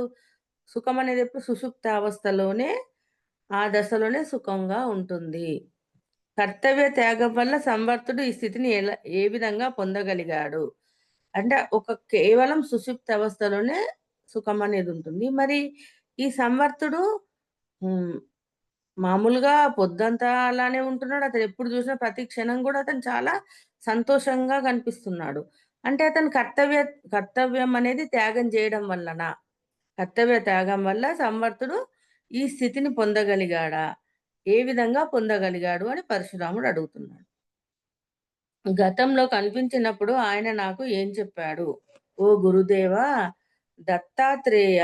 సుఖమనేది ఎప్పుడు సుషుప్తావస్థలోనే ఆ దశలోనే సుఖంగా ఉంటుంది. కర్తవ్య త్యాగం వల్ల సంవర్తుడు ఈ స్థితిని ఏ విధంగా పొందగలిగాడు? అంటే కేవలం సుషుప్త అవస్థలోనే సుఖమనేది ఉంటుంది. మరి ఈ సంవర్తుడు హ్మ్. మామూలుగా పొద్దంతా అలానే ఉంటున్నాడు. అతనెప్పుడు జూసినా ప్రతి క్షణం గూడా అతను చాలా సంతోషంగా కనిపిస్తున్నాడు. అంటే అతను కర్తవ్యం అనేది త్యాగం జేయడం వల్లనా? కర్తవ్య త్యాగం వల్ల సంవర్తుడు ఈ స్థితిని పొందగలిగాడా? ఏ విధంగా పొందగలిగాడు అని పరశురాముడు అడుగుతున్నాడు. గతంలో కనిపించినప్పుడు ఆయన నాకు ఏం చెప్పాడు? ఓ గురుదేవా దత్తాత్రేయ!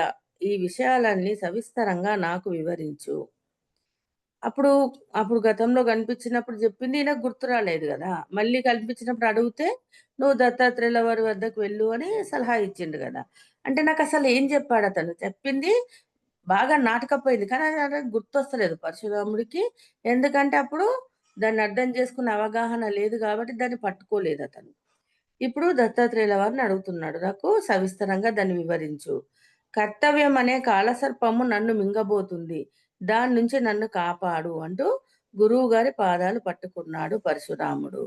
ఈ విషయాలన్నీ సవిస్తరంగా నాకు వివరించు. అప్పుడు, అప్పుడు గతంలో కనిపించినప్పుడు జెప్పింది ఈయనకు గుర్తు రాలేదు గదా! మళ్ళీ కనిపించినప్పుడు అడిగితే, "నువ్వు దత్తాత్రేయుల వారి వద్దకు వెళ్ళు" అని సలహా ఇచ్చిండు గదా! అంటే నాకసలు ఏం జెప్పాడతను? చెప్పింది బాగా నాటకపోయింది. కానీ అది గుర్తొస్తలేదు పరశురాముడికి. ఎందుకంటే అప్పుడు దాన్ని అర్థం చేసుకునే అవగాహన లేదు గాబట్టి దాన్ని పట్టుకోలేదతను. ఇప్పుడు దత్తాత్రేయుల వారిని అడుగుతున్నాడు. నాకు సవిస్తరంగా దాన్ని వివరించు. కర్తవ్యం అనే కాలసర్పము నన్ను మింగబోతుంది. దాని నుంచి నన్ను కాపాడు అంటూ గురువుగారి పాదాలు పట్టుకున్నాడు పరశురాముడు.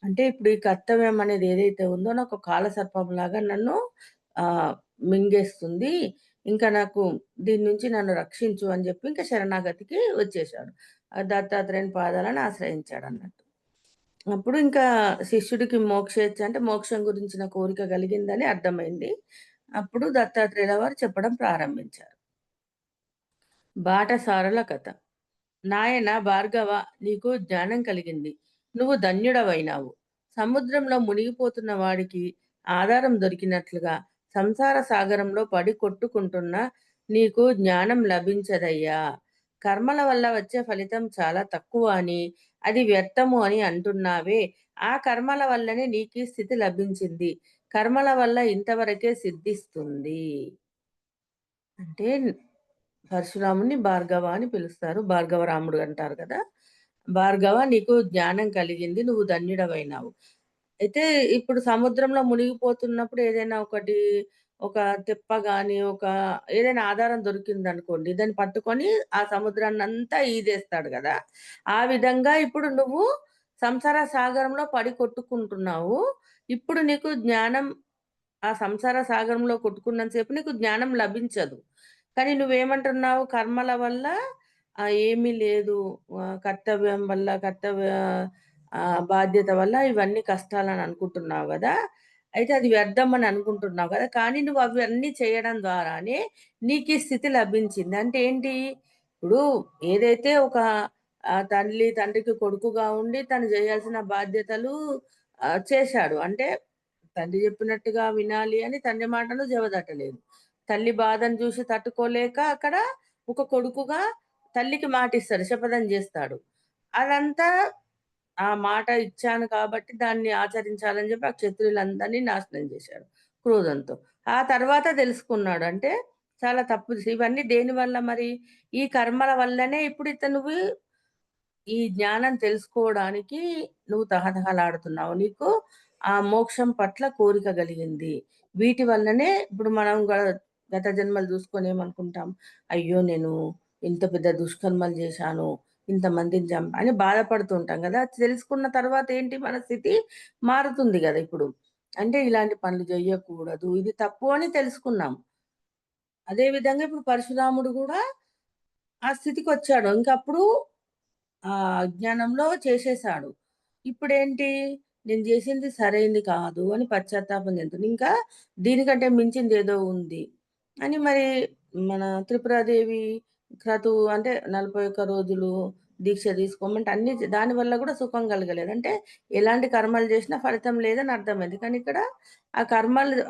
అంటే ఇప్పుడు ఈ కర్తవ్యం అనేది ఏదైతే ఉందో నాకు కాలసర్పంలాగా నన్ను ఆహ్, మింగేస్తుంది. ఇంకా నాకు దీని నుంచి నన్ను రక్షించు అని జెప్పి ఇంకా శరణాగతికి వచ్చేసాడు. దత్తాత్రేయుని పాదాలను ఆశ్రయించాడన్నట్టు. అప్పుడు ఇంకా శిష్యుడికి మోక్షేచ్ఛ అంటే మోక్షం గురించిన కోరిక కలిగిందని అర్థమైంది. అప్పుడు దత్తాత్రేయుల వారు చెప్పడం ప్రారంభించారు. బాటసారుల కథ. నాయనా భార్గవ, నీకు జ్ఞానం కలిగింది. నువ్వు ధన్యుడవైనావు. సముద్రంలో మునిగిపోతున్న వాడికి ఆధారం దొరికినట్లుగా సంసార సాగరంలో పడి కొట్టుకుంటున్న నీకు జ్ఞానం లభించదయ్యా. కర్మల వల్ల వచ్చే ఫలితం చాలా తక్కువ అని, అది వ్యర్థము అని అంటున్నావే, ఆ కర్మల వల్లనే నీకీ స్థితి లభించింది. కర్మల వల్ల ఇంతవరకే సిద్ధిస్తుంది. అంటే పరశురాముడిని భార్గవ అని పిలుస్తారు. భార్గవరాముడు అంటారు కదా! భార్గవ నీకు జ్ఞానం కలిగింది. నువ్వు ధన్యుడవైనావు. అయితే ఇప్పుడు సముద్రంలో మునిగిపోతున్నప్పుడు ఏదైనా ఒకటి ఒక తెప్ప గాని, ఏదైనా ఆధారం దొరికిందనుకోండి. దాన్ని పట్టుకొని ఆ సముద్రాన్నంతా ఈదేస్తాడు గదా! ఆ విధంగా ఇప్పుడు నువ్వు సంసార సాగరంలో పడి కొట్టుకుంటున్నావు. ఇప్పుడు నీకు జ్ఞానం ఆ సంసార సాగరంలో కొట్టుకున్నంత సేపు నీకు జ్ఞానం లభించదు. కానీ నువ్వేమంటున్నావు కర్మల వల్ల ఏమీ లేదు. కర్తవ్యం వల్ల బాధ్యత వల్ల ఇవన్నీ కష్టాలని అనుకుంటున్నావు గదా! అయితే అది వ్యర్థం అని అనుకుంటున్నావు గదా! కానీ నువ్వు అవన్నీ చేయడం ద్వారానే నీకీ స్థితి లభించింది. అంటే ఏంటి? ఇప్పుడు ఏదైతే ఒక తల్లి తండ్రికి కొడుకుగా ఉండి తను జేయాల్సిన బాధ్యతలు చేశాడు. అంటే తండ్రి చెప్పినట్టుగా వినాలి అని తండ్రి మాటలు జవదాటలేదు. తల్లి బాధను జూసి తట్టుకోలేక అక్కడ ఒక కొడుకుగా తల్లికి మాటిస్తాడు. శపథం జేస్తాడు. అదంతా ఆ మాట ఇచ్చాను కాబట్టి దాన్ని ఆచరించాలని జెప్పి ఆ క్షత్రియులందరిని నాశనం జేశాడు క్రోధంతో. ఆ తర్వాత దెలుసుకున్నాడు. అంటే చాలా తప్పు ఇవన్నీ దేనివల్ల మరి? ఈ కర్మల వల్లనే ఇప్పుడు ఇతనువి ఈ జ్ఞానం తెలుసుకోవడానికి నువ్వు తహతహలాడుతున్నావు. నీకు ఆ మోక్షం పట్ల కోరిక గలిగింది. వీటి వల్లనే ఇప్పుడు మనం గత జన్మలు జూసుకొని ఏమనుకుంటాం, అయ్యో! నేను ఇంత పెద్ద దుష్కర్మలు జేశాను. ఇంతమందిని అని బాధపడుతూ ఉంటాం గదా! తెలుసుకున్న తర్వాత ఏంటి మన స్థితి మారుతుంది గదా! ఇప్పుడు. అంటే ఇలాంటి పనులు జెయ్యకూడదు. ఇది తప్పు అని తెలుసుకున్నాం. అదే విధంగా ఇప్పుడు పరశురాముడు గూడా ఆ స్థితికొచ్చాడు. ఇంకప్పుడు అజ్ఞానంలో చేసేసాడు. ఇప్పుడేంటి? నేను జేసింది సరైంది కాదు అని పశ్చాత్తాపం చెందుతుంది. ఇంకా దీనికంటే మించిందేదో ఉంది అని మరి మన త్రిపురాదేవి క్రతువు అంటే 41 రోజులు దీక్ష తీసుకోమంటే అన్నీ దానివల్ల గూడా సుఖం కలగలేదు. అంటే ఎలాంటి కర్మలు జేసినా ఫలితం లేదని అర్థమైంది. కానీ ఇక్కడ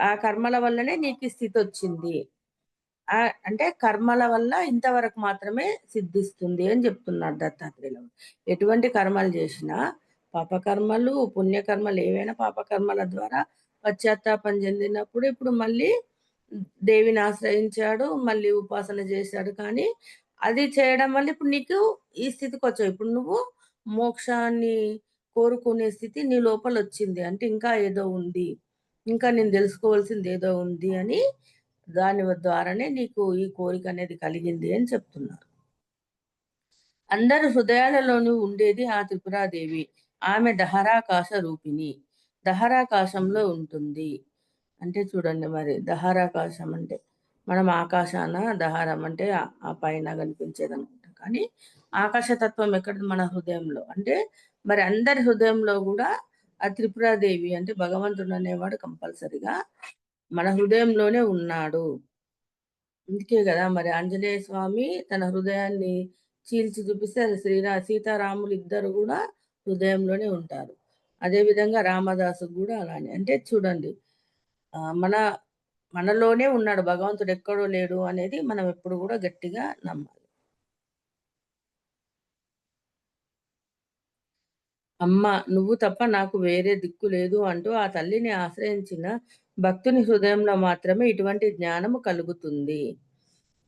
ఆ కర్మల వల్లనే నీకీ స్థితొచ్చింది. అంటే కర్మల వల్ల ఇంతవరకు మాత్రమే సిద్ధిస్తుంది అని జెప్తున్నాడు దత్తాత్రేయులు. ఎటువంటి కర్మలు జేసినా పాపకర్మలు, పుణ్యకర్మలు ఏవైనా పాపకర్మల ద్వారా పశ్చాత్తాపం చెందినప్పుడు ఇప్పుడు మళ్ళీ దేవిని ఆశ్రయించాడు. మళ్ళీ ఉపాసన జేశాడు. కానీ అది చేయడం వల్ల ఇప్పుడు నీకు ఈ స్థితికొచ్చావు. ఇప్పుడు నువ్వు మోక్షాన్ని కోరుకునే స్థితి నీ లోపలొచ్చింది. అంటే ఇంకా ఏదో ఉంది. ఇంకా నేను దెలుసుకోవాల్సిందేదో ఉంది అని దాని ద్వారానే నీకు ఈ కోరికనేది కలిగింది అని చెప్తున్నారు. అందరి హృదయాలలోనూ ఉండేది ఆ త్రిపురాదేవి. ఆమె దహరాకాశ రూపిణి. దహరాకాశంలో ఉంటుంది. అంటే చూడండి మరి దహరాకాశం అంటే, మనం ఆకాశాన దహరం అంటే ఆ పైన కనిపించేదనుకుంటాం. కానీ ఆకాశతత్వం ఎక్కడిది మన హృదయంలో. అంటే మరి అందరి హృదయంలో గూడా ఆ త్రిపురాదేవి అంటే భగవంతుడనేవాడు కంపల్సరీగా మన హృదయంలోనే ఉన్నాడు. అందుకే గదా! మరి ఆంజనేయ స్వామి తన హృదయాన్ని చీల్చి చూపిస్తే అది సీతారాములిద్దరూ గూడా హృదయంలోనే ఉంటారు. అదే విధంగా రామదాసుకు గూడా అలానే. అంటే చూడండి మన మనలోనే ఉన్నాడు. భగవంతుడు ఎక్కడో లేడు అనేది మనం ఎప్పుడు గూడా గట్టిగా నమ్మాలి. అమ్మ నువ్వు తప్ప నాకు వేరే దిక్కు లేదు అంటూ ఆ తల్లిని ఆశ్రయించిన భక్తుని హృదయంలో మాత్రమే ఇటువంటి జ్ఞానము కలుగుతుంది.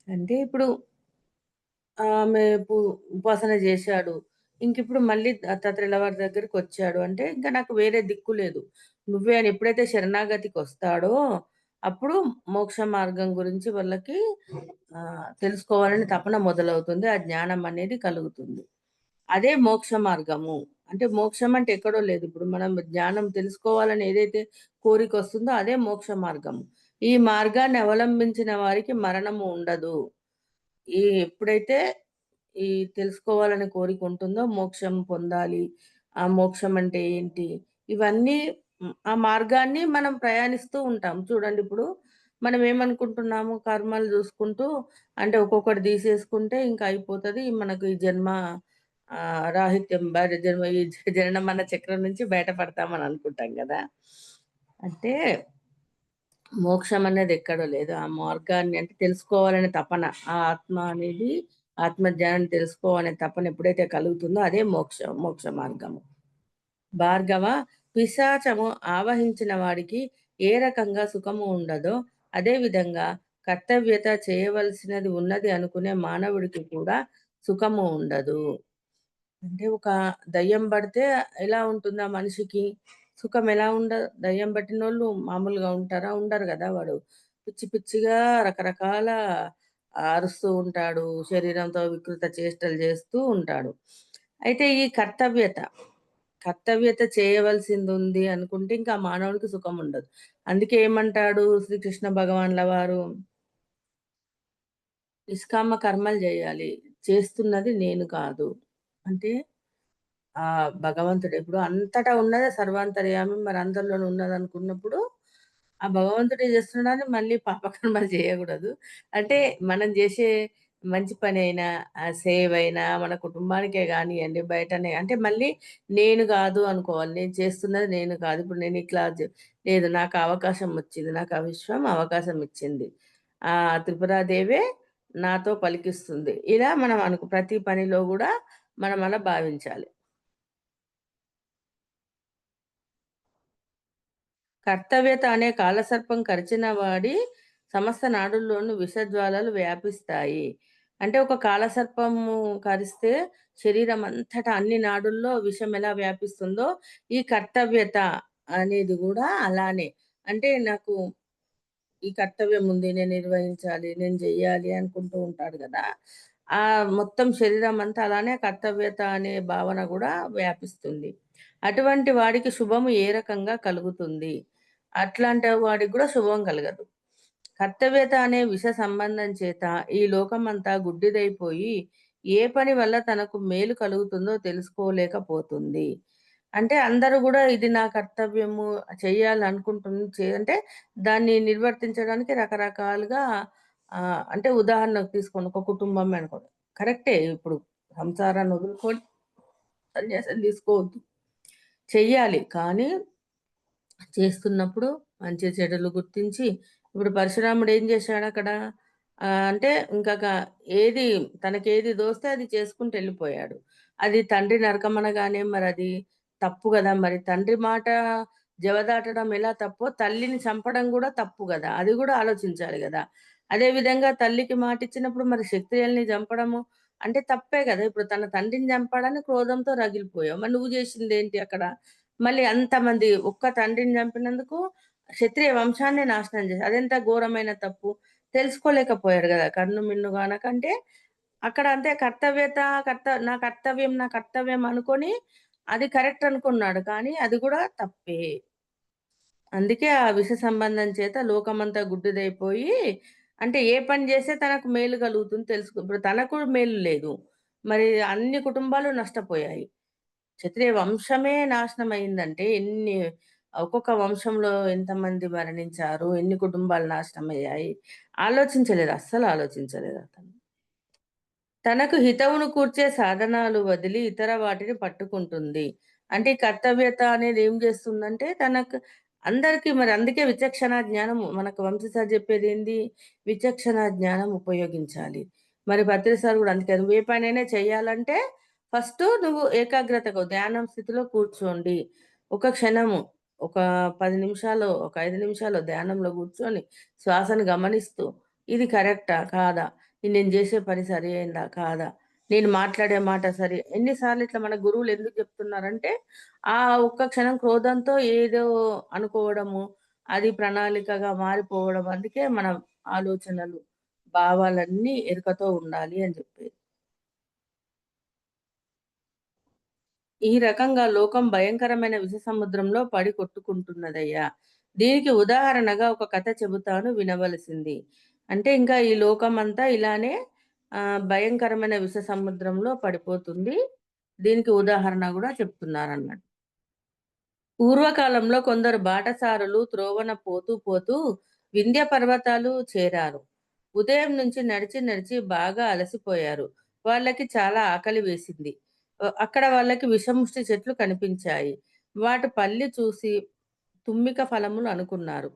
అంటే ఇప్పుడు ఆమె ఉపాసన జేశాడు. ఇంకిప్పుడు మళ్ళీ దత్తాత్రేయుల వారి దగ్గరికొచ్చాడు అంటే, ఇంక నాకు వేరే దిక్కు లేదు. నువ్వే అని ఎప్పుడైతే శరణాగతికొస్తాడో, అప్పుడు మోక్ష మార్గం గురించి వాళ్ళకి తెలుసుకోవాలని తపన మొదలవుతుంది. ఆ జ్ఞానం అనేది కలుగుతుంది. అదే మోక్ష మార్గము. అంటే మోక్షం అంటే ఎక్కడో లేదు. ఇప్పుడు మనం జ్ఞానం తెలుసుకోవాలని ఏదైతే కోరికొస్తుందో అదే మోక్ష మార్గము. ఈ మార్గాన్ని అవలంబించిన వారికి మరణము ఉండదు. ఎప్పుడైతే ఈ తెలుసుకోవాలనే కోరిక ఉంటుందో మోక్షం పొందాలి. ఆ మోక్షం అంటే ఏంటి? ఇవన్నీ ఆ మార్గాన్ని మనం ప్రయాణిస్తూ ఉంటాం. చూడండి ఇప్పుడు మనం ఏమనుకుంటున్నాము కర్మలు జూసుకుంటూ అంటే ఒక్కొక్కటి తీసేసుకుంటే ఇంక అయిపోతది. మనకు ఈ జన్మ రాహిత్యం జన్మ ఈ జనన మరణ చక్రం నుంచి బయటపడతామని అనుకుంటాం గదా! అంటే మోక్షం అనేది ఎక్కడో లేదు. ఆ మార్గాన్ని అంటే తెలుసుకోవాలనే తపన. ఆ ఆత్మ అనేది ఆత్మజ్ఞానాన్ని తెలుసుకోవాలనే తపన ఎప్పుడైతే కలుగుతుందో అదే మోక్ష మార్గము. భార్గవ పిశాచము ఆవహించిన వాడికి ఏ రకంగా సుఖము ఉండదో, అదే విధంగా కర్తవ్యత చేయవలసినది ఉన్నది అనుకునే మానవుడికి కూడా సుఖము ఉండదు. అంటే ఒక దయ్యం బడితే ఎలా ఉంటుంది ఆ మనిషికి? సుఖం ఎలా దయ్యం బట్టినోళ్ళు మామూలుగా ఉంటారా? ఉండరు గదా! వాడు పిచ్చి పిచ్చిగా రకరకాల అరుస్తూ ఉంటాడు. శరీరంతో వికృత చేష్టలు జేస్తూ ఉంటాడు. అయితే ఈ కర్తవ్యత చేయవలసిందుంది అనుకుంటే ఇంకా ఆ మానవుడికి సుఖం ఉండదు. అందుకే ఏమంటాడు శ్రీకృష్ణ భగవాన్‌ల వారు, నిష్కామ కర్మలు జేయాలి. చేస్తున్నది నేను కాదు. అంటే భగవంతుడు ఇప్పుడు అంతటా ఉన్నదే సర్వాంతర్యామి మరి అందరిలోనూ ఉన్నదనుకున్నప్పుడు, ఆ భగవంతుడే చేస్తున్నాడని మళ్ళీ పాపకర్మలు చేయకూడదు. అంటే మనం చేసే మంచి పనైనా, సేవైనా మన కుటుంబానికే గానియండి, బయటనే అంటే మళ్ళీ నేను గాదు అనుకోవాలి. నేను చేస్తున్నది నేను కాదు. ఇప్పుడు నేను ఈ క్లాస్ లేదు నాకు అవకాశం వచ్చింది. నాకు ఆ విశ్వం అవకాశం ఇచ్చింది. త్రిపురాదేవే నాతో పలికిస్తుంది. ఇలా మనం ప్రతి పనిలో గూడా మనం అలా భావించాలి. కర్తవ్యత అనే కాలసర్పం కరిచిన వాడి సమస్త నాడుల్లోనూ విషజ్వాలలు వ్యాపిస్తాయి. అంటే ఒక కాలసర్పము కరిస్తే శరీరం అంతటా అన్ని నాడుల్లో విషం ఎలా వ్యాపిస్తుందో, ఈ కర్తవ్యత అనేది గూడా అలానే. అంటే నాకు ఈ కర్తవ్యం ఉంది. నేను నిర్వహించాలి, నేను జెయ్యాలి అనుకుంటూ ఉంటాడు గదా! మొత్తం శరీరం అంతా అలానే కర్తవ్యత అనే భావన గూడా వ్యాపిస్తుంది. అటువంటి వాడికి శుభము ఏ రకంగా కలుగుతుంది? అట్లాంటి వాడికి గూడా శుభం కలగదు. కర్తవ్యత అనే విష సంబంధం చేత ఈ లోకమంతా గుడ్డిదైపోయి, ఏ పని వల్ల తనకు మేలు కలుగుతుందో తెలుసుకోలేకపోతుంది. అంటే అందరూ గూడా ఇది నా కర్తవ్యము అంటే దాన్ని నిర్వర్తించడానికి రకరకాలుగా అంటే ఉదాహరణకు తీసుకోండి ఒక కుటుంబమే అనుకోండి. కరెక్టే ఇప్పుడు సంసారాన్ని వదులుకొని సన్యాసం తీసుకోవద్దు. చెయ్యాలి. కానీ చేస్తున్నప్పుడు మంచి చెడులు గుర్తించి, ఇప్పుడు పరశురాముడు ఏం చేశాడక్కడ? అంటే ఇంకక ఏది తనకేది దోస్తే అది చేసుకుంటూ ఎళ్ళిపోయాడు. అది తండ్రి నరకమనగానే మరది తప్పు గదా! మరి తండ్రి మాట జవదాటడం ఎలా తప్పో, తల్లిని చంపడం గూడా తప్పు గదా! అది గూడా ఆలోచించాలి గదా! అదే విధంగా తల్లికి మాటిచ్చినప్పుడు మరి క్షత్రియుల్ని చంపడము అంటే తప్పే గదా! ఇప్పుడు తన తండ్రిని చంపాడని క్రోధంతో రగిలిపోయావు. మరి నువ్వు చేసిందేంటి అక్కడ? మళ్ళీ అంతమంది ఒక్క తండ్రిని చంపినందుకు క్షత్రియ వంశాన్నే నాశనం చేశారు. అదెంత ఘోరమైన తప్పు. తెలుసుకోలేకపోయాడు గదా! కన్ను మిన్ను గానక అంటే అక్కడ అంతే కర్తవ్యత నా కర్తవ్యం అనుకోని అది కరెక్ట్ అనుకున్నాడు. కానీ అది గూడా తప్పే. అందుకే ఆ విష సంబంధం చేత లోకమంతా గుడ్డిదైపోయి అంటే ఏ పని చేస్తే తనకు మేలు కలుగుతుంది ఇప్పుడు తనకు మేలు లేదు. మరి అన్ని కుటుంబాలు నష్టపోయాయి. క్షత్రియ వంశమే నాశనమయిందంటే ఒక్కొక్క వంశంలో ఎంతమంది మరణించారు, ఎన్ని కుటుంబాలు నాశనమయ్యాయి. అస్సలు ఆలోచించలేదతను. తనకు హితవును కూర్చే సాధనాలు వదిలి ఇతర వాటిని పట్టుకుంటుంది. అంటే ఈ కర్తవ్యత అనేది ఏం చేస్తుందంటే, తనకు అందరికీ మరి అందుకే విచక్షణ జ్ఞానం మనకు వంశీ సార్ చెప్పేదేంది? విచక్షణ జ్ఞానం ఉపయోగించాలి. మరి పత్రి సార్ గూడా అందుకే నువ్వు ఏ పనైనా చేయాలంటే ఫస్టు నువ్వు ఏకాగ్రతగా ధ్యానం స్థితిలో కూర్చోండి. ఒక క్షణము, ఒక 10 నిమిషాలో, ఒక 5 నిమిషాలో ధ్యానంలో కూర్చొని శ్వాసను గమనిస్తూ ఇది కరెక్టా? కాదా? ఇది నేను జేసే పని సరి అయిందా? కాదా? నేను మాట్లాడే మాట సరి ఎన్ని సార్లు ఇట్లా మన గురువులు ఎందుకు చెప్తున్నారంటే ఆ ఒక్క క్షణం క్రోధంతో ఏదో అనుకోవడము, అది ప్రణాళికగా మారిపోవడం. అందుకే మన ఆలోచనలు, భావాలన్నీ ఎరుకతో ఉండాలి అని చెప్పేది. ఈ రకంగా లోకం భయంకరమైన విష సముద్రంలో పడి కొట్టుకుంటున్నదయ్యా. దీనికి ఉదాహరణగా ఒక కథ చెబుతాను వినవలసింది. అంటే ఇంకా ఈ లోకమంతా ఇలానే భయంకరమైన విష సముద్రంలో పడిపోతుంది. దీనికి ఉదాహరణ గూడా చెప్తున్నారన్నట్టు. పూర్వకాలంలో కొందరు బాటసారులు త్రోవన పోతూ పోతూ వింధ్య పర్వతాలు చేరారు. ఉదయం నుంచి నడిచి నడిచి బాగా అలసిపోయారు. వాళ్ళకి చాలా ఆకలి వేసింది. అక్కడ వాళ్ళకి విషముష్టి చెట్లు కనిపించాయి. వాటి పల్లి చూసి తుమ్మిక ఫలములు అనుకున్నారు.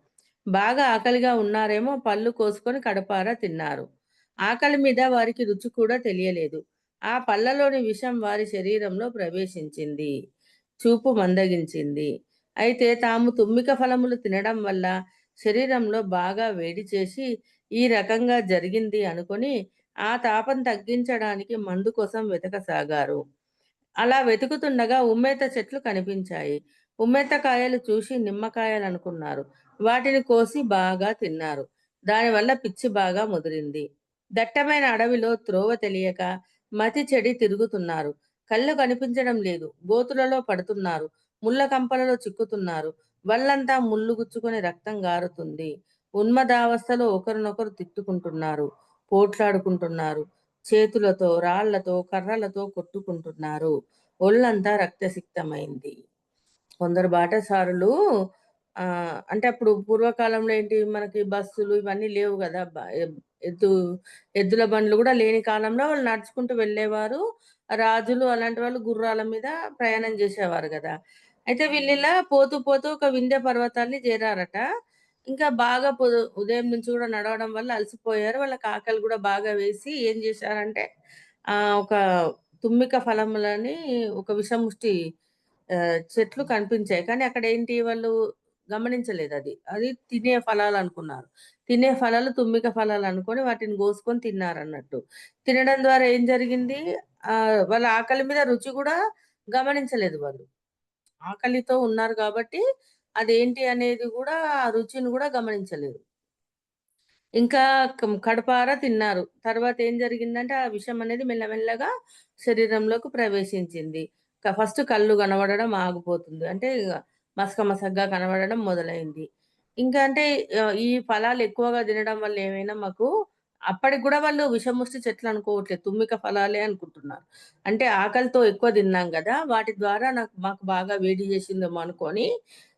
బాగా ఆకలిగా ఉన్నారేమో పళ్ళు కోసుకొని కడుపారా తిన్నారు. ఆకలి మీద వారికి రుచి కూడా తెలియలేదు. ఆ పళ్ళలోని విషం వారి శరీరంలో ప్రవేశించింది. చూపు మందగించింది. అయితే తాము తుమ్మిక ఫలములు తినడం వల్ల శరీరంలో బాగా వేడి చేసి ఈ రకంగా జరిగింది అనుకొని ఆ తాపం తగ్గించడానికి మందు కోసం వెతకసాగారు. అలా వెతుకుతుండగా ఉమ్మేత చెట్లు కనిపించాయి. ఉమ్మేత కాయలు చూసి నిమ్మకాయలనుకున్నారు. వాటిని కోసి బాగా తిన్నారు. దానివల్ల పిచ్చి బాగా ముదిరింది. దట్టమైన అడవిలో త్రోవ తెలియక మతి చెడి తిరుగుతున్నారు. కళ్ళు కనిపించడం లేదు. గోతులలో పడుతున్నారు. ముళ్ళ కంపలలో చిక్కుతున్నారు. వల్లంతా ముళ్ళు గుచ్చుకొని రక్తం గారుతుంది. ఉన్మదావస్థలో ఒకరినొకరు తిట్టుకుంటున్నారు. పోట్లాడుకుంటున్నారు. చేతులతో, రాళ్లతో, కర్రలతో కొట్టుకుంటున్నారు. ఒళ్ళంతా రక్తసిక్తమైంది. కొందరు బాటసారులు అంటే అప్పుడు పూర్వకాలంలో ఏంటి మనకి బస్సులు ఇవన్నీ లేవు గదా! ఎద్దు ఎద్దుల బండ్లు గూడా లేని కాలంలో వాళ్ళు నడుచుకుంటూ వెళ్ళేవారు. రాజులు అలాంటి వాళ్ళు గుర్రాల మీద ప్రయాణం జేసేవారు గదా! అయితే వీళ్ళిలా పోతూ పోతూ ఒక వింధ్య పర్వతాన్ని చేరారట. ఇంకా బాగా ఉదయం నుంచి గూడా నడవడం వల్ల అలసిపోయారు. వాళ్ళకి ఆకలి గూడా బాగా వేసి ఏం జేశారంటే ఒక తుమ్మిక ఫలములని ఒక విషముష్టి చెట్లు కనిపించాయి. కానీ అక్కడేంటి వాళ్ళు గమనించలేదది. అది తినే ఫలాలనుకున్నారు. తినే ఫలాలు తుమ్మిక ఫలాలనుకోని వాటిని కోసుకొని తిన్నారన్నట్టు. తినడం ద్వారా ఏం జరిగింది? వాళ్ళ ఆకలి మీద రుచి గూడా గమనించలేదు వాళ్ళు. ఆకలితో ఉన్నారు గాబట్టి అదేంటి అనేది గూడా ఆ రుచిని గూడా గమనించలేదు. ఇంకా కడుపారా తిన్నారు. తర్వాతేం జరిగిందంటే, ఆ విషం అనేది మెల్లమెల్లగా శరీరంలోకి ప్రవేశించింది. ఫస్ట్ కళ్ళు కనబడడం ఆగిపోతుంది. అంటే ఇగ మసక మసకగా కనబడడం మొదలైంది. ఇంకా అంటే ఈ ఫలాలు ఎక్కువగా తినడం వల్ల ఏమైనా మాకు అప్పటికి గూడా వాళ్ళు విషముష్టి చెట్లనుకోవట్లేదు. తుమ్మిక ఫలాలే అనుకుంటున్నారు. అంటే ఆకలితో ఎక్కువ తిన్నాం గదా! వాటి ద్వారా మాకు బాగా వేడి చేసిందేమో అనుకోని,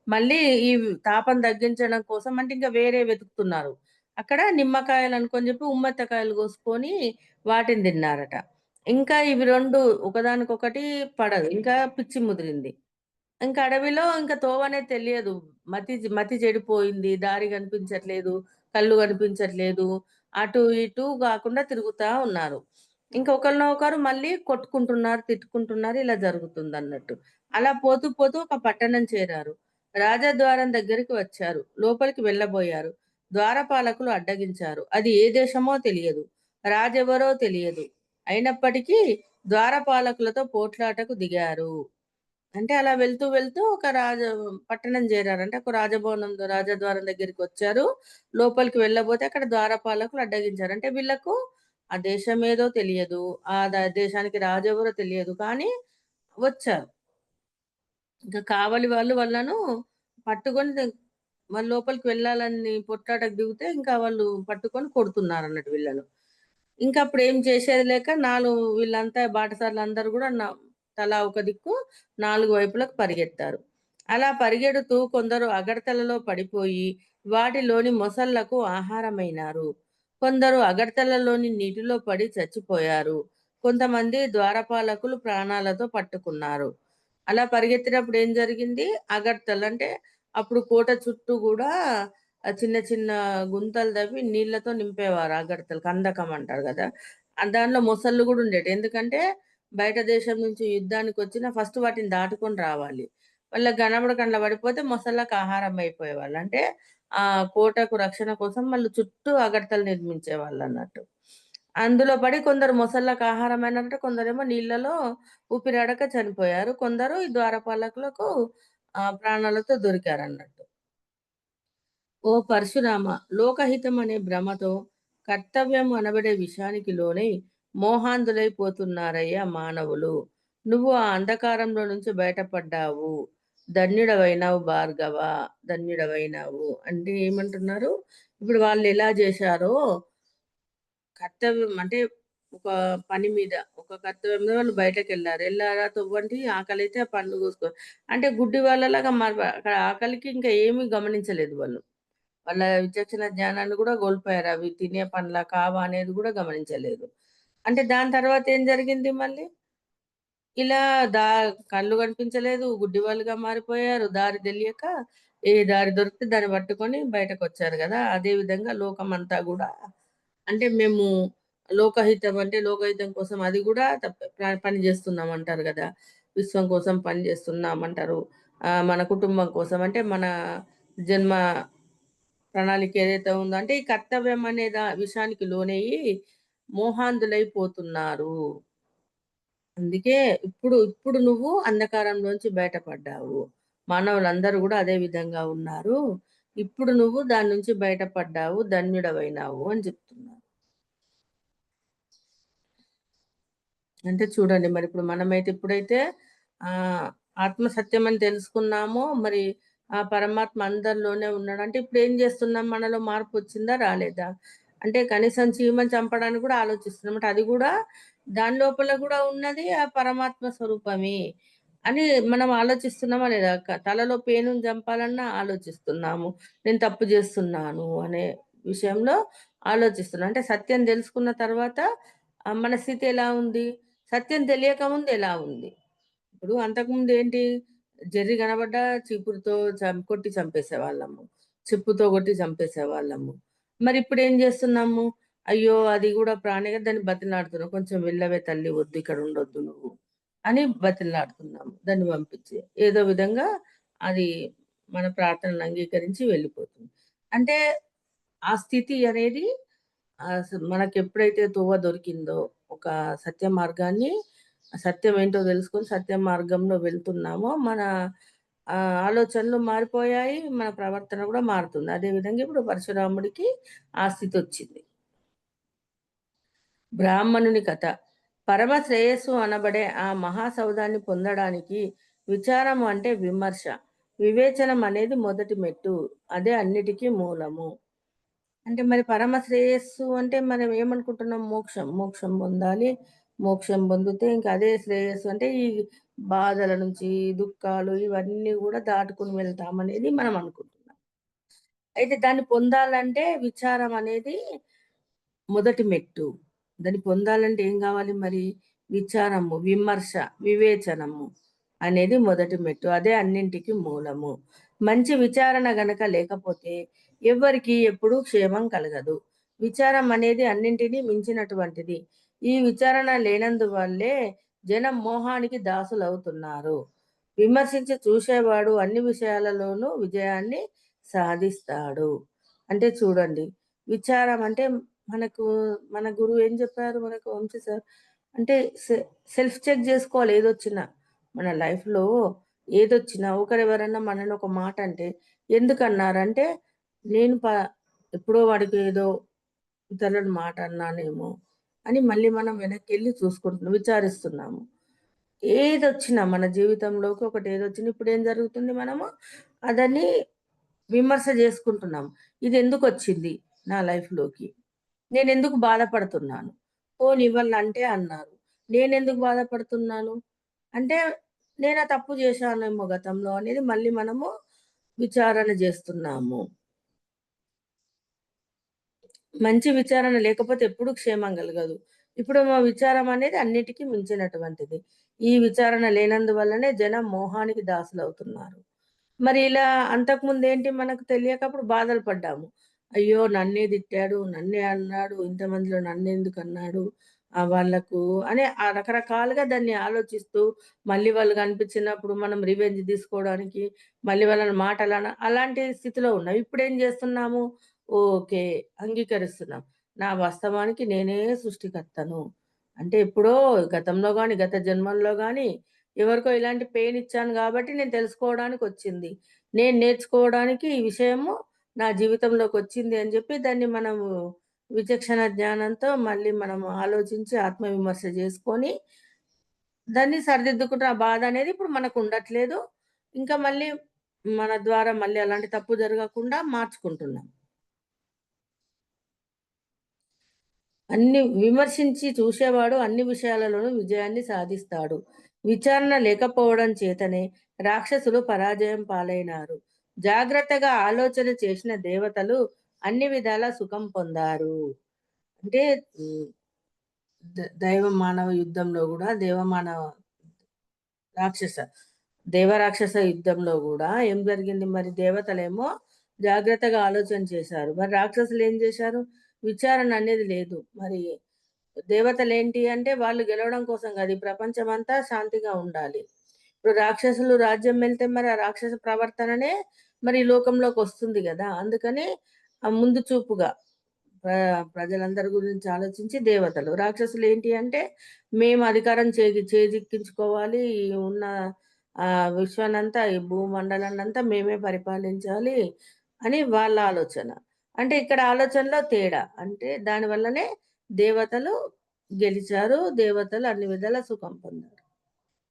మళ్ళీ ఈ తాపం తగ్గించడం కోసం అంటే ఇంకా వేరే వెతుకుతున్నారు. అక్కడ నిమ్మకాయలనుకోని జెప్పి ఉమ్మెత్తకాయలు కోసుకొని వాటిని తిన్నారట. ఇంకా ఇవి 2 ఒకదానికొకటి పడదు. ఇంకా పిచ్చి ముదిరింది. ఇంకా అడవిలో ఇంక తోవనేది తెలియదు. మతి చెడిపోయింది. దారి కనిపించట్లేదు. కళ్ళు కనిపించట్లేదు. అటు ఇటు గాకుండా తిరుగుతా ఉన్నారు. ఇంక ఒకళ్ళనొకరు మళ్ళీ కొట్టుకుంటున్నారు, తిట్టుకుంటున్నారు. ఇలా జరుగుతుందన్నట్టు. అలా పోతూ పోతూ ఒక పట్టణం చేరారు. రాజద్వారం దగ్గరికి వచ్చారు. లోపలికి వెళ్ళబోయారు. ద్వారపాలకులు అడ్డగించారు. అది ఏ దేశమో తెలియదు. రాజెవరో తెలియదు. అయినప్పటికీ ద్వారపాలకులతో పోట్లాటకు దిగారు. అంటే అలా వెళ్తూ, వెళ్తూ ఒక పట్టణం చేరారు. అంటే ఒక రాజద్వారం దగ్గరికొచ్చారు. లోపలికి వెళ్ళబోతే అక్కడ ద్వారపాలకులు అడ్డగించారు. అంటే వీళ్ళకు ఆ దేశమేదో తెలియదు. ఆ దేశానికి రాజెవరో తెలియదు. కానీ వచ్చారు. ఇంక కావలి వాళ్ళు వాళ్ళను పట్టుకొని వాళ్ళు లోపలికి వెళ్ళాలని కొట్లాటకు దిగితే ఇంకా వాళ్ళు పట్టుకొని కొడుతున్నారన్నట్టు వీళ్ళను. ఇంకప్పుడేం చేసేది లేక వీళ్ళంతా బాటసారులందరూ గూడా తలా ఒక దిక్కు 4 వైపులకు పరిగెత్తారు. అలా పరిగెడుతూ కొందరు అగడతలలో పడిపోయి, వాటిలోని మొసళ్ళకు ఆహారమైనారు. కొందరు అగడతలలోని నీటిలో పడి చచ్చిపోయారు. కొంతమంది ద్వారపాలకులు ప్రాణాలతో పట్టుకున్నారు. అలా పరిగెత్తినప్పుడు ఏం జరిగింది? అగడ్తలు అంటే అప్పుడు కోట చుట్టూ గూడా చిన్న చిన్న గుంతలు తవ్వి నీళ్ళతో నింపేవారు ఆ గడతలు. కందకం అంటారు గదా! దాంట్లో మొసళ్ళు గూడా ఉండేటియి. ఎందుకంటే బయట దేశం నుంచి యుద్ధానికొచ్చినా ఫస్ట్ వాటిని దాటుకొని రావాలి. వాళ్ళకి కనబడకుండా పడిపోతే మొసళ్ళకి ఆహారం అయిపోయేవాళ్ళు. అంటే కోటకు రక్షణ కోసం వాళ్ళు చుట్టూ అగడతలు నిర్మించేవాళ్ళన్నట్టు. అందులో పడి కొందరు మొసళ్ళకి ఆహారమైనట్టు, కొందరేమో నీళ్ళలో ఊపిరాడక చనిపోయారు. కొందరు ఈ ద్వారపాలకులకు ప్రాణాలతో దొరికారన్నట్టు. ఓ పరశురామ! లోకహితం అనే భ్రమతో కర్తవ్యం అనబడే విషయానికి లోనై మోహాంధులైపోతున్నారయ్యా మానవులు. నువ్వు ఆ అంధకారంలో నుంచి బయటపడ్డావు. ధన్యుడవైనావు భార్గవ. ధన్యుడవైనావు. అంటే ఏమంటున్నారు? ఇప్పుడు వాళ్ళెలా జేశారో కర్తవ్యం అంటే ఒక పని మీద, ఒక కర్తవ్యం మీద వాళ్ళు బయటకెళ్లారు. ఎళ్లారా తొవ్వంటి ఆకలైతే ఆ పండ్లు కోసుకో అంటే గుడ్డి వాళ్ళలాగా అక్కడ ఆకలికి ఇంకా ఏమి గమనించలేదు వాళ్ళు. వాళ్ళ విచక్షణ జ్ఞానాన్ని గూడా కోల్పోయారు. అవి తినే పండ్లా? కావా? అనేది గూడా గమనించలేదు. అంటే దాని తర్వాత ఏం జరిగింది మళ్ళీ? ఇలా దా కళ్ళు కనిపించలేదు. గుడ్డివాళ్ళుగా మారిపోయారు. దారి తెలియక ఏ దారి దొరికితే దాన్ని పట్టుకొని బయటకొచ్చారు గదా! అదే విధంగా లోకమంతా గూడా అంటే మేము లోకహితం అంటే లోకహితం కోసం అది గూడా తప్పే. పని జేస్తున్నామంటారు గదా! విశ్వం కోసం పని జేస్తున్నామంటారు. మన కుటుంబం కోసం అంటే మన జన్మ ప్రణాళిక ఏదైతే ఉందో అంటే ఈ కర్తవ్యం అనే విషయానికి లోనయ్యి మోహాంధులైపోతున్నారు. అందుకే ఇప్పుడు నువ్వు అంధకారంలోంచి బయటపడ్డావు. మానవులందరూ గూడా అదే విధంగా ఉన్నారు. ఇప్పుడు నువ్వు దాని నుంచి బయటపడ్డావు. ధన్యుడవైనావు అని చెప్తున్నారు. అంటే చూడండి మరిప్పుడు మనమైతే ఎప్పుడైతే ఆహ్, ఆత్మ సత్యం అని తెలుసుకున్నామో, మరి ఆ పరమాత్మ అందరిలోనే ఉన్నాడు. అంటే ఇప్పుడేం జేస్తున్నాం? మనలో మార్పొచ్చిందా? రాలేదా? అంటే కనీసం చీమని చంపడానికి గూడా ఆలోచిస్తున్నాం. అంటే అది గూడా దాని లోపల గూడా ఉన్నది ఆ పరమాత్మ స్వరూపమే అని మనం ఆలోచిస్తున్నామా లేదా? తలలో పేనుని చంపాలన్నా ఆలోచిస్తున్నాము. నేను తప్పు జేస్తున్నాను అనే విషయంలో ఆలోచిస్తున్నాం. అంటే సత్యం దెలుసుకున్న తర్వాత మన స్థితి ఎలా ఉంది? సత్యం తెలియక ముందు ఎలా ఉంది? ఇప్పుడు అంతకుముందు ఏంటి? జర్రి కనబడ్డా చీపురుతో కొట్టి చంపేసేవాళ్ళము. చెప్పుతో కొట్టి చంపేసేవాళ్ళము. మరిప్పుడేం జేస్తున్నాము? అయ్యో! అది గూడా ప్రాణే కదా! దాన్ని బతిమలాడుతున్నాం. కొంచెం వెళ్ళవే తల్లి వద్దు ఇక్కడ ఉండొద్దు నువ్వు అని బతిమలాడుతున్నాము. దాన్ని పంపించి. ఏదో విధంగా అది మన ప్రార్థనను అంగీకరించి వెళ్ళిపోతుంది. అంటే ఆ స్థితి అనేది మనకెప్పుడైతే తోవ దొరికిందో, ఒక సత్య మార్గాన్ని సత్యం ఏంటో తెలుసుకొని సత్య మార్గంలో వెళ్తున్నామో, మన ఆలోచనలు మారిపోయాయి. మన ప్రవర్తన గూడా మారుతుంది. అదే విధంగా ఇప్పుడు పరశురాముడికి ఆ స్థితొచ్చింది. బ్రాహ్మణుని కథ. పరమ శ్రేయస్సు అనబడే ఆ మహాసౌధాన్ని పొందడానికి విచారము అంటే విమర్శ. వివేచనం అనేది మొదటి మెట్టు. అదే అన్నిటికి మూలము. అంటే మరి పరమ శ్రేయస్సు అంటే మనం ఏమనుకుంటున్నాం? మోక్షం. మోక్షం పొందాలి. మోక్షం పొందితే ఇంక అదే శ్రేయస్సు. అంటే ఈ బాధల నుంచి, దుఃఖాలు ఇవన్నీ గూడా దాటుకొని వెళ్తామనేది మనం అనుకుంటున్నాం. అయితే దాన్ని పొందాలంటే విచారం అనేది మొదటి మెట్టు. దాన్ని పొందాలంటే ఏం గావాలి మరి? విచారము, విమర్శ, వివేచనము అనేది మొదటి మెట్టు. అదే అన్నింటికి మూలము. మంచి విచారణ గనక లేకపోతే ఎవ్వరికీ ఎప్పుడూ క్షేమం కలగదు. విచారం అనేది అన్నింటినీ మించినటువంటిది. ఈ విచారణ లేనందువల్లే జనం మోహానికి దాసులవుతున్నారు. విమర్శించి చూసేవాడు అన్ని విషయాలలోనూ విజయాన్ని సాధిస్తాడు. అంటే చూడండి, విచారం అంటే మనకు మన గురువు ఏం చెప్పారు మనకు వంశీ సార్? అంటే సెల్ఫ్ చెక్ జేసుకోవాలి ఏదొచ్చినా. మన లైఫ్‌లో ఏదొచ్చినా ఒకరెవరన్నా మనల్ని ఒక మాట అంటే ఎందుకన్నారంటే, నేను ఎప్పుడో వాడికి ఏదో ఇతరులని మాట అన్నానేమో అని మళ్ళీ మనం వెనక్కెళ్ళి చూసుకుంటున్నాం, విచారిస్తున్నాము. ఏదొచ్చినా మన జీవితంలోకి ఒకటేదొచ్చినా ఇప్పుడేం జరుగుతుంది మనము దాన్ని విమర్శ జేసుకుంటున్నాం. ఇదెందుకొచ్చింది నా లైఫ్‌లోకి? నేనెందుకు బాధపడుతున్నాను? పోనీ వాళ్ళంటే అన్నారు. నేనెందుకు బాధపడుతున్నాను? అంటే నేనా తప్పు జేశానేమో గతంలో అనేది మళ్ళీ మనము విచారణ జేస్తున్నాము. మంచి విచారణ లేకపోతే ఎప్పుడు క్షేమం కలగదు. ఇప్పుడు మా విచారం అనేది అన్నిటికి మించినటువంటిది. ఈ విచారణ లేనందువల్లనే జనం మోహానికి దాసులవుతున్నారు. మరి ఇలా అంతకుముందేంటి మనకు తెలియకప్పుడు బాధలు పడ్డాము. అయ్యో! నన్నే తిట్టాడు, నన్నే అన్నాడు, ఇంతమందిలో నన్నెందుకన్నాడు, వాళ్ళకు అని రకరకాలుగా దాన్ని ఆలోచిస్తూ, మళ్ళీ వాళ్ళు కనిపించినప్పుడు మనం రివెంజ్ తీసుకోవడానికి, మళ్ళీ వాళ్ళని అలాంటి స్థితిలో ఉన్నాం. ఇప్పుడేం చేస్తున్నాము? ఓకే. అంగీకరిస్తున్నాం. నా వాస్తవానికి నేనే సృష్టికర్తను. అంటే ఎప్పుడో గతంలో గాని, గత జన్మల్లో గాని ఎవరికో ఇలాంటి పెయిన్ ఇచ్చాను గాబట్టి నేను తెలుసుకోవడానికొచ్చింది. నేను నేర్చుకోవడానికి ఈ విషయము నా జీవితంలోకొచ్చింది అని జెప్పి దాన్ని మనము విచక్షణ జ్ఞానంతో మళ్ళీ మనము ఆలోచించి ఆత్మవిమర్శ జేసుకొని దాన్ని సరిదిద్దుకుంటే ఆ బాధనేది ఇప్పుడు మనకుండట్లేదు. ఇంకా మళ్ళీ మన ద్వారా మళ్ళీ అలాంటి తప్పు జరగకుండా మార్చుకుంటున్నాం. విమర్శించి చూసేవాడు అన్ని విషయాలలోనూ విజయాన్ని సాధిస్తాడు. విచారణ లేకపోవడం చేతనే రాక్షసులు పరాజయం పాలైనారు. జాగ్రత్తగా ఆలోచన చేసిన దేవతలు అన్ని విధాలా సుఖం పొందారు. అంటే హ్మ్. దైవ మానవ యుద్ధంలో గూడా రాక్షస దేవరాక్షస యుద్ధంలో గూడా ఏం జరిగింది మరి దేవతలేమో జాగ్రత్తగా ఆలోచన చేశారు. మరి రాక్షసులేం జేశారు? విచారణ అనేది లేదు. మరి దేవతలేంటి అంటే వాళ్ళు గెలవడం కోసం గాదు. ఈ ప్రపంచమంతా శాంతిగా ఉండాలి. ఇప్పుడు రాక్షసులు రాజ్యం వెళ్తే మరి ఆ రాక్షస ప్రవర్తననే మరి ఈ లోకంలోకొస్తుంది గదా! అందుకని ముందు చూపుగా ప్రజలందరి గురించి ఆలోచించి దేవతలు. రాక్షసులేంటి అంటే మేము అధికారం చేజిక్కించుకోవాలి. ఉన్న విశ్వాన్నంతా, ఈ భూమండలాన్నంతా మేమే పరిపాలించాలి అని వాళ్ళ ఆలోచన. అంటే ఇక్కడ ఆలోచనలో తేడా. అంటే దానివల్లనే దేవతలు గెలిచారు. దేవతలు అన్ని విధాల సుఖం పొందారు.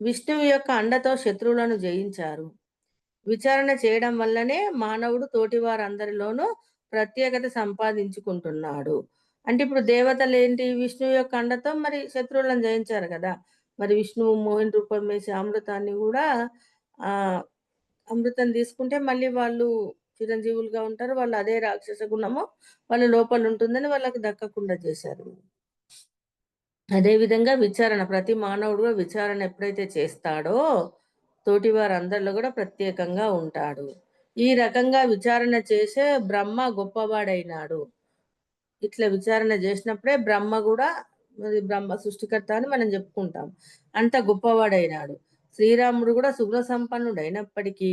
విష్ణువు యొక్క అండతో శత్రువులను జయించారు. విచారణ చేయడం వల్లనే మానవుడు తోటివారందరిలోనూ ప్రత్యేకత సంపాదించుకుంటున్నాడు. అంటే ఇప్పుడు దేవతలేంటి విష్ణువు యొక్క అండతో మరి శత్రువులను జయించారు గదా! మరి విష్ణువు మోహిని రూపం వేసి అమృతాన్ని గూడా ఆహ్, అమృతం తీసుకుంటే మళ్ళీ వాళ్ళు చిరంజీవులుగా ఉంటారు. వాళ్ళు అదే రాక్షస గుణము వాళ్ళ లోపల ఉంటుందని వాళ్ళకి దక్కకుండా చేశారు. అదే విధంగా విచారణ ప్రతి మానవుడు కూడా విచారణ ఎప్పుడైతే చేస్తాడో, తోటి వారందరిలో కూడా ప్రత్యేకంగా ఉంటాడు. ఈ రకంగా విచారణ చేసే బ్రహ్మ గొప్పవాడైనాడు. ఇట్లా విచారణ జేసినప్పుడే బ్రహ్మ గూడా మరి బ్రహ్మ సృష్టికర్త అని మనం జెప్పుకుంటాం. అంత గొప్పవాడైనాడు. శ్రీరాముడు గూడా సుగుణ సంపన్నుడైనప్పటికీ,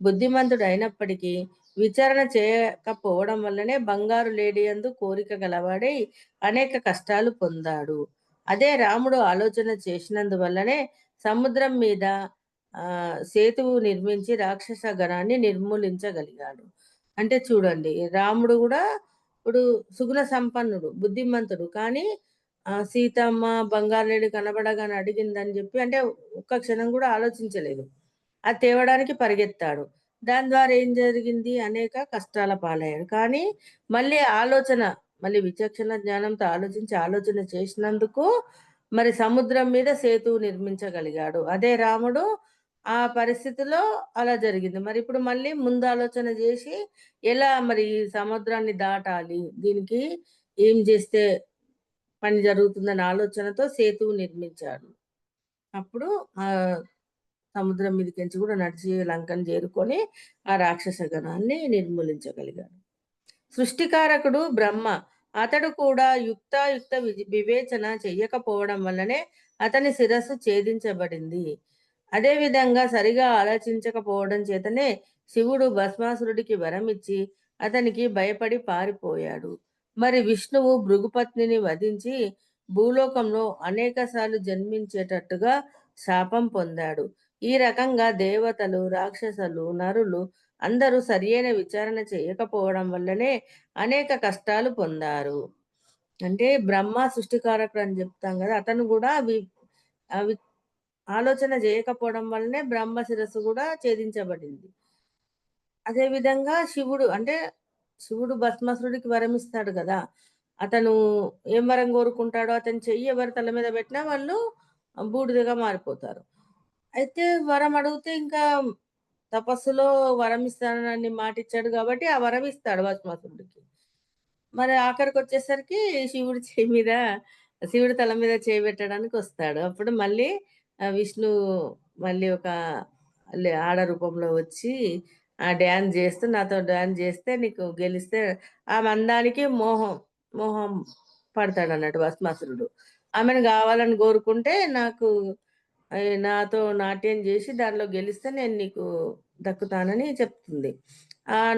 బుద్ధిమంతుడైనప్పటికీ, విచారణ చేయకపోవడం వల్లనే బంగారు లేడియందు కోరిక గలవాడై అనేక కష్టాలు పొందాడు. అదే రాముడు ఆలోచన చేసినందువల్లనే సముద్రం మీద సేతువు నిర్మించి రాక్షస గణాన్ని నిర్మూలించగలిగాడు. అంటే చూడండి రాముడు గూడా ఇప్పుడు సుగుణ సంపన్నుడు, బుద్ధిమంతుడు. కానీ సీతమ్మ బంగారులేడి కనబడగానే అడిగిందని జెప్పి అంటే ఒక్క క్షణం గూడా ఆలోచించలేదు. అది తేవడానికి పరిగెత్తాడు. దాని ద్వారా ఏం జరిగింది? అనేక కష్టాల పాలయ్యాడు. కానీ మళ్ళీ మళ్ళీ విచక్షణ జ్ఞానంతో ఆలోచన చేసినందుకు మరి సముద్రం మీద సేతువు నిర్మించగలిగాడు. అదే రాముడు ఆ పరిస్థితిలో అలా జరిగింది. మరిప్పుడు మళ్ళీ ముందాలోచన జేసి ఎలా మరి ఈ సముద్రాన్ని దాటాలి? దీనికి ఏం జేస్తే పని జరుగుతుందన్న ఆలోచనతో సేతువు నిర్మించాడు. అప్పుడు ఆహ్, సముద్రం మీదకెంచి గూడా నడిచి లంకను జేరుకొని ఆ రాక్షస గణాన్ని నిర్మూలించగలిగాడు. సృష్టికారకుడు బ్రహ్మ. అతడు కూడా యుక్తాయుక్త వివేచన చెయ్యకపోవడం వల్లనే అతని శిరస్సు ఛేదించబడింది. అదే విధంగా సరిగా ఆలోచించకపోవడం చేతనే శివుడు భస్మాసురుడికి వరమిచ్చి అతనికి భయపడి పారిపోయాడు. మరి విష్ణువు భృగుపత్నిని వధించి భూలోకంలో అనేకసార్లు జన్మించేటట్టుగా శాపం పొందాడు. ఈ రకంగా దేవతలు, రాక్షసులు, నరులు అందరూ సరియైన విచారణ చేయకపోవడం వల్లనే అనేక కష్టాలు పొందారు. అంటే బ్రహ్మ సృష్టికారకుడు అని చెప్తాం గదా! అతను గూడా అవి ఆలోచన జేయకపోవడం వల్లనే బ్రహ్మ శిరస్సు గూడా ఛేదించబడింది. అదే విధంగా శివుడు భస్మాసురుడికి వరమిస్తాడు గదా! అతను ఏం వరం కోరుకుంటాడో అతని చెయ్యి ఎవరి తల మీద పెట్టినా వాళ్ళు బూడిదగా మారిపోతారు. అయితే వరం అడిగితే ఇంకా తపస్సులో వరం ఇస్తానని మాటిచ్చాడు గాబట్టి, ఆ వరం ఇస్తాడు భస్మాసురుడికి. మరి ఆఖరికొచ్చేసరికి శివుడి చెయ్యి మీద శివుడి తల మీద చేయి పెట్టడానికొస్తాడు. అప్పుడు మళ్ళీ విష్ణువు మళ్ళీ ఒక ఆడ రూపంలో వచ్చి డాన్స్ జేస్తూ నాతో డాన్స్ జేస్తే నీకు గెలిస్తే ఆమె అందానికి మోహం పడతాడన్నట్టు భస్మాసురుడు. ఆమెను గావాలని గోరుకుంటే నాకు నాతో నాట్యం జేసి దానిలో గెలిస్తే నేను నీకు దక్కుతానని చెప్తుంది.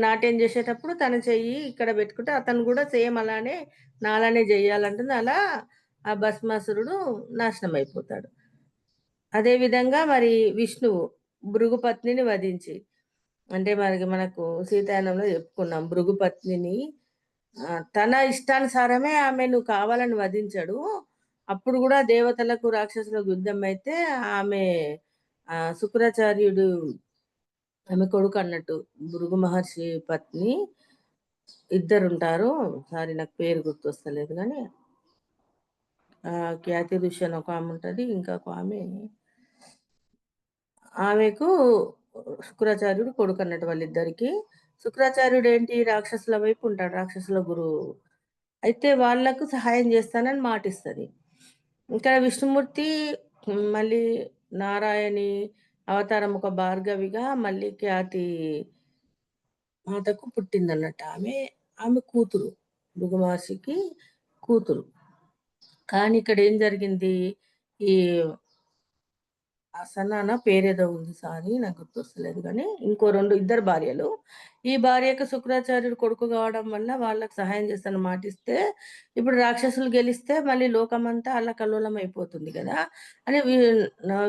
నాట్యం జేసేటప్పుడు తన చెయ్యి ఇక్కడ బెట్టుకుంటే అతను గూడా సేమ్ అలానే నాలానే జేయాలంటుంది. అలా ఆ భస్మాసురుడు నాశనమైపోతాడు. అదే విధంగా మరి విష్ణువు భృగు పత్నిని వధించి అంటే మనకు సీతాయనంలో చెప్పుకున్నాం. భృగు పత్నిని తన ఇష్టానుసారమే ఆమెను కావాలని వధించడు. అప్పుడు గూడా దేవతలకు, రాక్షసులకు యుద్ధం అయితే ఆమె శుక్రాచార్యుడు ఆమె కొడుకన్నట్టు. భృగు మహర్షి పత్ని ఇద్దరుంటారు. సారీ నాకు పేరు గుర్తొస్తలేదు గానీ, ఖ్యాతి ఋషి అని ఒకామె ఉంటది. ఇంకొక ఆమెకు శుక్రాచార్యుడు కొడుకన్నట్టు వాళ్ళిద్దరికీ. శుక్రాచార్యుడేంటి రాక్షసుల వైపు ఉంటాడు. రాక్షసుల గురువు. అయితే వాళ్ళకు సహాయం చేస్తానని మాటిస్తది. ఇక్కడ విష్ణుమూర్తి మళ్ళీ నారాయణి అవతారం ఒక భార్గవిగా మళ్ళీ ఖ్యాతి మాతకు పుట్టిందన్నట్టు. ఆమె కూతురు. భృగు మహర్షికి కూతురు. కానీ ఇక్కడేం జరిగింది? ఈ అసన్నాన పేరేదో ఉంది. సారీ నాకు గుర్తొస్తలేదు గానీ, ఇద్దరు భార్యలు. ఈ భార్యకు శుక్రాచార్యుడు కొడుకు కావడం వల్ల వాళ్ళకి సహాయం చేస్తానని మాటిస్తే, ఇప్పుడు రాక్షసులు గెలిస్తే మళ్ళీ లోకమంతా అల్లకల్లోలం అయిపోతుంది గదా! అని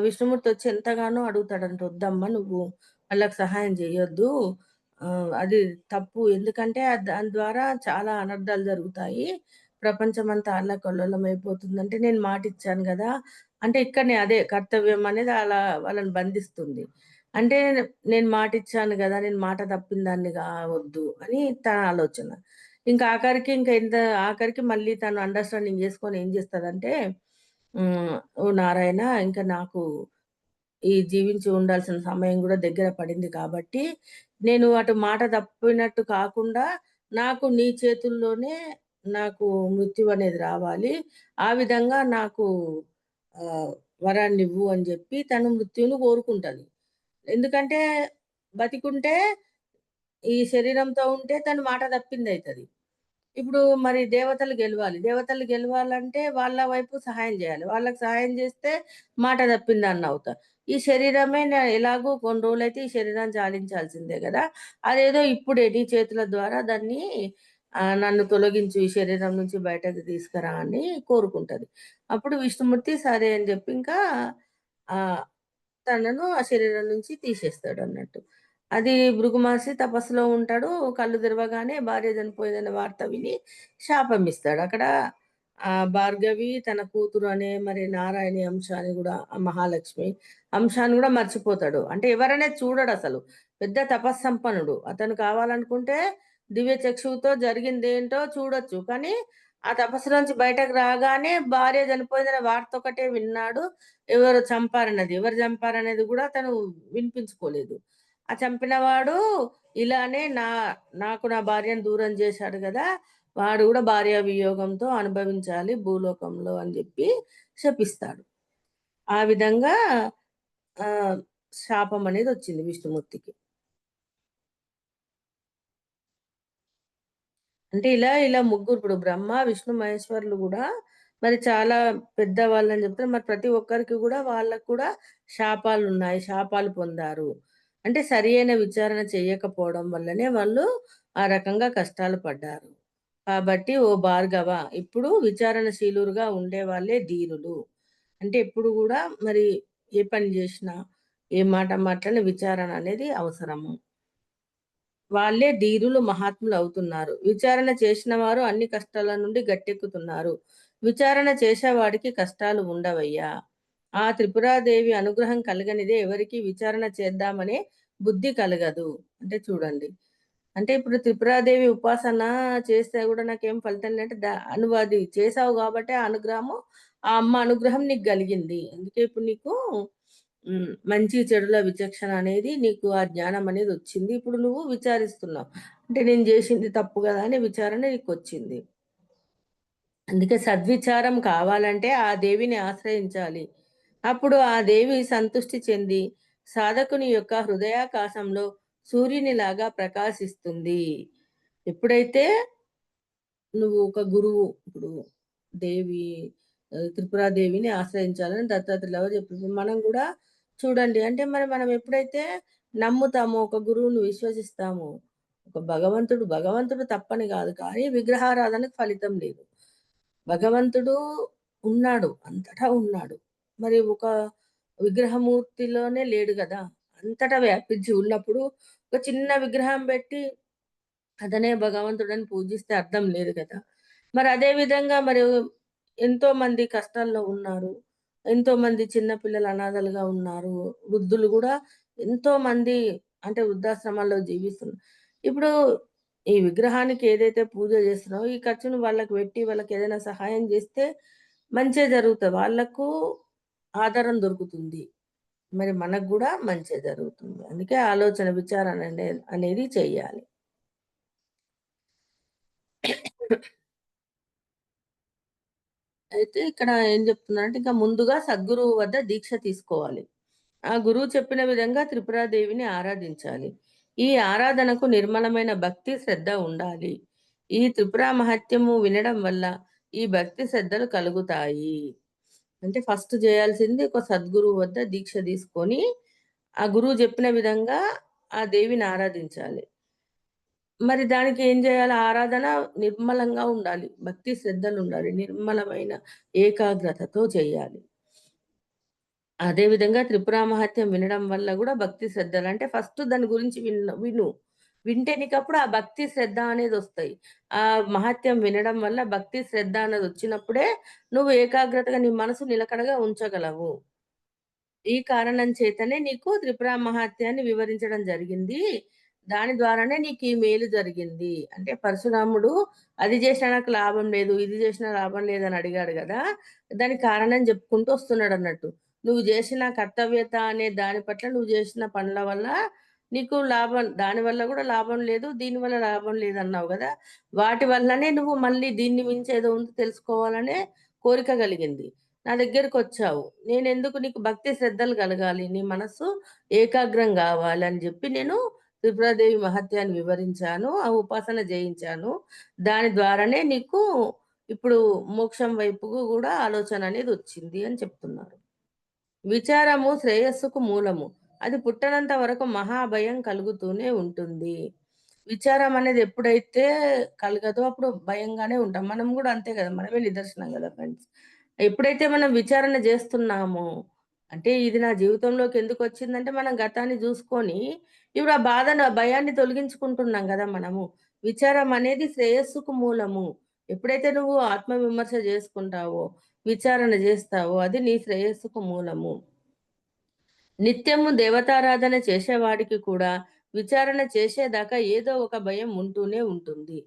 విష్ణుమూర్తి వచ్చి ఎంతగానో అడుగుతాడంట. "వద్దమ్మా నువ్వు వాళ్ళకి సహాయం చేయొద్దు. అది తప్పు. ఎందుకంటే దాని ద్వారా చాలా అనర్థాలు జరుగుతాయి. ప్రపంచమంతా అల్లకల్లోలం అయిపోతుందంటే నేను మాటిచ్చాను గదా!" అంటే ఇక్కడనే అదే కర్తవ్యం అనేది అలా వాళ్ళని బంధిస్తుంది. అంటే నేను మాటిచ్చాను గదా! నేను మాట తప్పిన దాన్ని గావద్దు అని తన ఆలోచన. ఇంకా ఆఖరికి మళ్ళీ తను అండర్‌స్టాండింగ్ జేసుకొని ఏం జేస్తదంటే, ఓ నారాయణ ఇంక నాకు ఈ జీవించి ఉండాల్సిన సమయం గూడా దగ్గర పడింది కాబట్టి, నేను అటు మాట తప్పినట్టు కాకుండా, నాకు నీ చేతుల్లోనే నాకు మృత్యువనేది రావాలి. ఆ విధంగా నాకు వరాన్నివ్వు అని జెప్పి తను మృత్యువుని కోరుకుంటది. ఎందుకంటే బతికుంటే ఈ శరీరంతో ఉంటే తను మాట తప్పిందయితది. ఇప్పుడు మరి దేవతలు గెలవాలి. దేవతలు గెలవాలంటే వాళ్ళ వైపు సహాయం జేయాలి. వాళ్ళకి సహాయం జేస్తే మాట తప్పిందన్నవుతా. ఈ శరీరమే ఎలాగో కొన్ని రోజులైతే ఈ శరీరాన్ని చాలించాల్సిందే గదా! అదేదో ఇప్పుడే నీ చేతుల ద్వారా దాన్ని నన్ను తొలగించు ఈ శరీరం నుంచి బయటకు తీసుకురా అని కోరుకుంటది. అప్పుడు విష్ణుమూర్తి సరే అని జెప్పి ఇంకా ఆహ్, తనను ఆ శరీరం నుంచి తీసేస్తాడన్నట్టు. అది భృగు మహర్షి తపస్సులో ఉంటాడు. కళ్ళు తెరవగానే భార్య చనిపోయిందనే వార్త విని శాపమిస్తాడు. అక్కడ భార్గవి తన కూతురు అనే మరి నారాయణి అంశాన్ని గూడా మహాలక్ష్మి అంశాన్ని గూడా మర్చిపోతాడు. అంటే ఎవరనేది చూడడసలు. పెద్ద తపస్సంపన్నుడు. అతను కావాలనుకుంటే దివ్య చక్షువుతో జరిగిందేంటో చూడొచ్చు. కానీ ఆ తపస్సులోంచి బయటకు రాగానే భార్య చనిపోయిందనే వార్త ఒకటే విన్నాడు. ఎవరు చంపారనేది గూడా తను వినిపించుకోలేదు. ఆ చంపినవాడు ఇలానే నాకు నా భార్యను దూరం చేశాడు గదా! వాడు గూడా భార్యా వియోగంతో అనుభవించాలి భూలోకంలో అని జెప్పి శపిస్తాడు. ఆ విధంగా ఆహ్, శాపం అనేదొచ్చింది విష్ణుమూర్తికి. అంటే ఇలా ముగ్గురు ఇప్పుడు బ్రహ్మ, విష్ణు, మహేశ్వరులు గూడా మరి చాలా పెద్దవాళ్ళని చెప్తారు. మరి ప్రతి ఒక్కరికి గూడా వాళ్ళకి కూడా శాపాలున్నాయి. శాపాలు పొందారు. అంటే సరియైన విచారణ చేయకపోవడం వల్లనే వాళ్ళు ఆ రకంగా కష్టాలు పడ్డారు. కాబట్టి ఓ భార్గవ ఇప్పుడు విచారణశీలురుగా ఉండేవాళ్ళే ధీరులు. అంటే ఎప్పుడు గూడా మరి ఏ పని జేసినా, ఏ మాట మాట్లాడినా విచారణ అనేది అవసరము. వాళ్ళే ధీరులు, మహాత్ములవుతున్నారు. విచారణ చేసిన వారు అన్ని కష్టాల నుండి గట్టెక్కుతున్నారు. విచారణ చేసేవాడికి కష్టాలు ఉండవయ్యా! ఆ త్రిపురాదేవి అనుగ్రహం కలగనిదే ఎవరికీ విచారణ చేద్దామనే బుద్ధి కలగదు. అంటే చూడండి. అంటే ఇప్పుడు త్రిపురాదేవి ఉపాసన చేస్తే గూడా నాకేం ఫలితం లేదంటే నువ్వు అది చేసావు గాబట్టే ఆ అనుగ్రహము ఆ అమ్మ అనుగ్రహం నీకు గలిగింది. అందుకే ఇప్పుడు నీకు మంచి చెడుల విచక్షణ అనేది నీకు ఆ జ్ఞానం అనేదొచ్చింది. ఇప్పుడు నువ్వు విచారిస్తున్నావు. అంటే నేను జేసింది తప్పు గదా! అనే విచారణ నీకొచ్చింది. అందుకే సద్విచారం కావాలంటే ఆ దేవిని ఆశ్రయించాలి. అప్పుడు ఆ దేవి సంతుష్టి చెంది సాధకుని యొక్క హృదయాకాశంలో సూర్యునిలాగా ప్రకాశిస్తుంది. ఎప్పుడైతే నువ్వు ఒక గురువు ఇప్పుడు దేవి త్రిపురాదేవిని ఆశ్రయించాలని దత్తాత్రేయులు ఎవరు చెప్పారు? మనం గూడా చూడండి. అంటే మరి మనం ఎప్పుడైతే నమ్ముతామో, ఒక గురువుని విశ్వసిస్తామో, ఒక భగవంతుడు తప్పని గాదు. కానీ విగ్రహారాధనకు ఫలితం లేదు. భగవంతుడు ఉన్నాడు. అంతటా ఉన్నాడు. మరి ఒక విగ్రహమూర్తిలోనే లేడు గదా! అంతటా వ్యాపించి ఉన్నప్పుడు ఒక చిన్న విగ్రహం బెట్టి అతనే భగవంతుడని పూజిస్తే అర్థం లేదు కదా! మరి అదే విధంగా మరి ఎంతోమంది కష్టాల్లో ఉన్నారు. ఎంతోమంది చిన్న పిల్లలు అనాథలుగా ఉన్నారు. వృద్ధులు గూడా ఎంతోమంది అంటే వృద్ధాశ్రమాల్లో జీవిస్తున్నారు. ఇప్పుడు ఈ విగ్రహానికి ఏదైతే పూజ చేస్తున్నావో ఈ ఖర్చును వాళ్ళకి పెట్టి వాళ్ళకేదైనా సహాయం చేస్తే మంచే జరుగుతది. వాళ్ళకు ఆదరణ దొరుకుతుంది. మరి మనకు గూడా మంచే జరుగుతుంది. అందుకే ఆలోచన, విచారణ అనేది చెయ్యాలి. అయితే ఇక్కడ ఏం చెప్తున్నానంటే, ఇంకా ముందుగా సద్గురువు వద్ద దీక్ష తీసుకోవాలి. ఆ గురువు చెప్పిన విధంగా త్రిపురాదేవిని ఆరాధించాలి. ఈ ఆరాధనకు నిర్మలమైన భక్తి, శ్రద్ధ ఉండాలి. ఈ త్రిపుర మహత్యము వినడం వల్ల ఈ భక్తి శ్రద్ధలు కలుగుతాయి. అంటే ఫస్ట్ చేయాల్సింది ఒక సద్గురువు వద్ద దీక్ష తీసుకొని, ఆ గురువు చెప్పిన విధంగా ఆ దేవిని ఆరాధించాలి. మరి దానికి ఏం జేయాలి? ఆరాధన నిర్మలంగా ఉండాలి. భక్తి శ్రద్ధలుండాలి. నిర్మలమైన ఏకాగ్రతతో చేయాలి. అదే విధంగా త్రిపుర మహత్యం వినడం వల్ల గూడా భక్తి శ్రద్ధలు అంటే ఫస్ట్ దాని గురించి విను. వింటే నీకప్పుడు ఆ భక్తి, శ్రద్ధ అనేదొస్తాయి. ఆ మహత్యం వినడం వల్ల భక్తి, శ్రద్ధ అన్నదొచ్చినప్పుడే నువ్వు ఏకాగ్రతగా నీ మనసు నిలకడగా ఉంచగలవు. ఈ కారణం చేతనే నీకు త్రిపుర మహాత్యాన్ని వివరించడం జరిగింది. దాని ద్వారానే నీకీ మేలు జరిగింది. అంటే పరశురాముడు అది జేసినా నాకు లాభం లేదు, ఇది జేసినా లాభం లేదని అడిగాడు గదా! దానికి కారణం జెప్పుకుంటూ వస్తున్నాడన్నట్టు. నువ్వు జేసిన కర్తవ్యత అనే దాని పట్ల నువ్వు జేసిన పనుల వల్ల నీకు లాభం దాని వల్ల గూడా లాభం లేదు, దీని వల్ల లాభం లేదన్నావు గదా! వాటి వల్లనే నువ్వు మళ్ళీ దీన్ని మించి ఏదో ఉంది తెలుసుకోవాలనే కోరిక గలిగింది. నా దగ్గరకొచ్చావు. నేనెందుకు నీకు భక్తి శ్రద్ధలు కలగాలి. నీ మనస్సు ఏకాగ్రం గావాలని జెప్పి నేను త్రిపురాదేవి మహత్యాన్ని వివరించాను. ఆ ఉపాసన జేయించాను. దాని ద్వారానే నీకు ఇప్పుడు మోక్షం వైపుకు గూడా ఆలోచన అనేదొచ్చింది అని చెప్తున్నారు. విచారము శ్రేయస్సుకు మూలము. అది పుట్టనంత వరకు మహాభయం కలుగుతూనే ఉంటుంది. విచారం అనేది ఎప్పుడైతే కలగదో అప్పుడు భయంగానే ఉంటాం. మనం గూడా అంతే గదా! మనమే నిదర్శనం గదా ఫ్రెండ్స్. ఎప్పుడైతే మనం విచారణ జేస్తున్నామో, అంటే ఇది నా జీవితంలోకి ఎందుకొచ్చిందంటే మనం గతాన్ని జూసుకొని, ఇప్పుడు ఆ బాధను, ఆ భయాన్ని తొలగించుకుంటున్నాం గదా మనము. విచారం అనేది శ్రేయస్సుకు మూలము. ఎప్పుడైతే నువ్వు ఆత్మవిమర్శ జేసుకుంటావో, విచారణ జేస్తావో అది నీ శ్రేయస్సుకు మూలము. నిత్యము దేవతారాధన చేసేవాడికి కూడా విచారణ చేసేదాకా ఏదో ఒక భయం ఉంటూనే ఉంటుంది.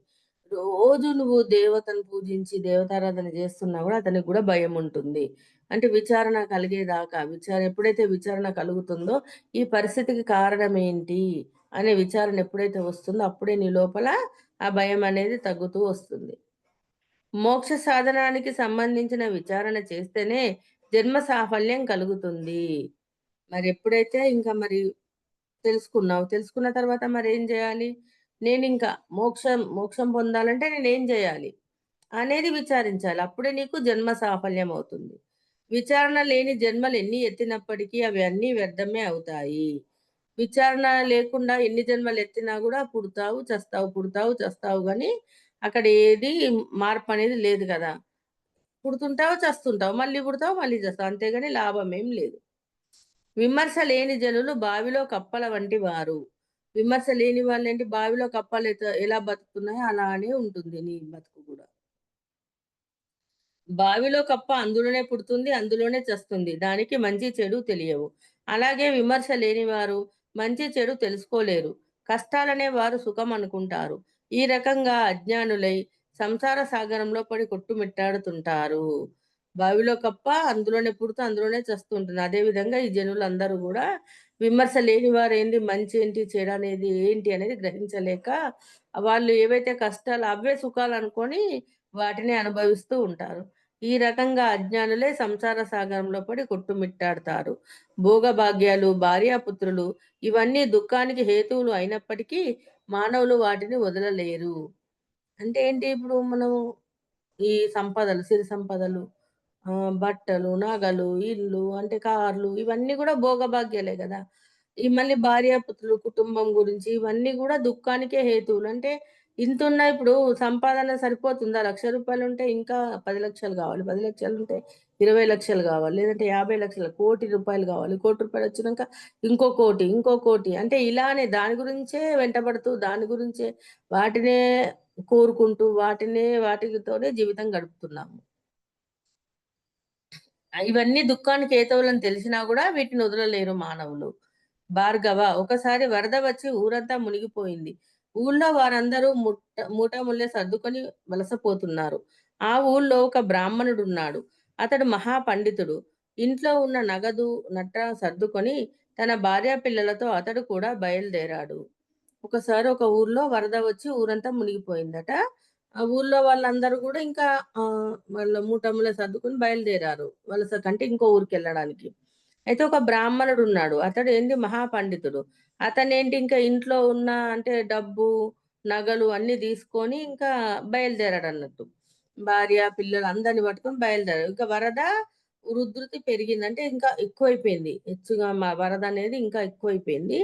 రోజు నువ్వు దేవతను పూజించి దేవతారాధన చేస్తున్నా గూడా అతనికి గూడా భయముంటుంది. అంటే విచారణ కలిగేదాకా ఎప్పుడైతే విచారణ కలుగుతుందో ఈ పరిస్థితికి కారణమేంటి అనే విచారణ ఎప్పుడైతే వస్తుందో అప్పుడే నీ లోపల ఆ భయమనేది తగ్గుతూ వస్తుంది. మోక్ష సాధనానికి సంబంధించిన విచారణ చేస్తేనే జన్మ సాఫల్యం కలుగుతుంది. మరెప్పుడైతే ఇంకా మరి తెలుసుకున్నావు. తెలుసుకున్న తర్వాత మరేం జేయాలి? నేనింకా మోక్షం పొందాలంటే నేనేం జేయాలి? అనేది విచారించాలి. అప్పుడే నీకు జన్మ సాఫల్యమవుతుంది. విచారణ లేని జన్మలెన్ని ఎత్తినప్పటికీ అవి అన్నీ వ్యర్థమే అవుతాయి. విచారణ లేకుండా ఎన్ని జన్మలెత్తినా గూడా పుడతావు, చస్తావు, పుడతావు, చస్తావు గానీ అక్కడ ఏది మార్పనేది లేదు గదా! పుడుతుంటావు, చస్తుంటావు. మళ్ళీ పుడతావు, మళ్ళీ చస్తావు. అంతేగాని లాభమేం లేదు. విమర్శ లేని జనులు బావిలో కప్పల వంటి వారు. విమర్శ లేని వాళ్ళేంటి బావిలో కప్పలు ఎలా బతుకుతున్నాయో అలానే ఉంటుంది నీ బతుకు గూడా. బావిలో కప్ప అందులోనే పుడుతుంది, అందులోనే చస్తుంది. దానికి మంచి, చెడు తెలియవు. అలాగే విమర్శ లేనివారు మంచి, చెడు తెలుసుకోలేరు. కష్టాలనే వారు సుఖం అనుకుంటారు. ఈ రకంగా అజ్ఞానులై సంసార సాగరంలో పడి కొట్టుమిట్టాడుతుంటారు. బావిలో కప్ప అందులోనే పుడుతూ, అందులోనే చస్తూ ఉంటుంది. అదే విధంగా ఈ జనులందరూ గూడా విమర్శ లేనివారేంది, మంచేంటి, చెడనేది ఏంటి అనేది గ్రహించలేక వాళ్ళు ఏవైతే కష్టాలు అవే సుఖాలనుకోని వాటిని అనుభవిస్తూ ఉంటారు. ఈ రకంగా అజ్ఞానులే సంసార సాగరంలో పడి కొట్టుమిట్టాడతారు. భోగభాగ్యాలు, భార్యాపుత్రులు ఇవన్నీ దుఃఖానికి హేతువులు అయినప్పటికీ మానవులు వాటిని వదలలేరు. అంటే ఏంటి ఇప్పుడు మనం ఈ సంపదలు, సిరి సంపదలు, బట్టలు, నగలు, ఇల్లు అంటే కార్లు ఇవన్నీ గూడా భోగభాగ్యాలే గదా! ఈ మళ్ళీ భార్యాపుత్రులు, కుటుంబం గురించి ఇవన్నీ గూడా దుఃఖానికే హేతువులు. అంటే ఇంతున్న ఇప్పుడు సంపాదన సరిపోతుందా? రూ. 1,00,000 ఉంటే ఇంకా 10,00,000 గావాలి. 10,00,000 ఉంటే 20,00,000 గావాలి. లేదంటే 50,00,000 ₹1,00,00,000 గావాలి. ₹1,00,00,000 వచ్చినంక ఇంకో కోటి, ఇంకో కోటి అంటే ఇలానే దాని గురించే వెంటబడుతూ, దాని గురించే వాటినే కోరుకుంటూ వాటితోనే జీవితం గడుపుతున్నాము. ఇవన్నీ దుఃఖానికి హేతువులని తెలిసినా గూడా వీటిని వదలలేరు మానవులు. భార్గవ ఒకసారి వరద వచ్చి ఊరంతా మునిగిపోయింది. ఊళ్ళో వారందరూ మూటముల్లె సర్దుకొని వలసపోతున్నారు. ఆ ఊళ్ళో ఒక బ్రాహ్మణుడున్నాడు. అతడు మహా పండితుడు. ఇంట్లో ఉన్న నగదు, నట్ర సర్దుకొని తన భార్య పిల్లలతో అతడు కూడా బయలుదేరాడు. ఒకసారి ఒక ఊర్లో వరద వచ్చి ఊరంతా మునిగిపోయిందట. ఆ ఊర్లో వాళ్ళందరూ గూడా ఇంకా వాళ్ళ మూటముల సర్దుకొని బయలుదేరారు. వలసకంటే ఇంకో ఊరికెళ్ళడానికి. అయితే ఒక బ్రాహ్మణుడున్నాడు. అతడు ఏంది మహా పండితుడు. అతనేంటి ఇంకా ఇంట్లో ఉన్న అంటే డబ్బు, నగలు అన్నీ తీసుకొని ఇంకా బయలుదేరాడన్నట్టు. భార్య, పిల్లలు అందరిని పట్టుకొని బయలుదేరాడు. ఇంకా వరద ఉధృతి పెరిగింది. అంటే ఇంకా ఎక్కువైపోయింది. హెచ్చుగా వరద అనేది ఇంకా ఎక్కువైపోయింది.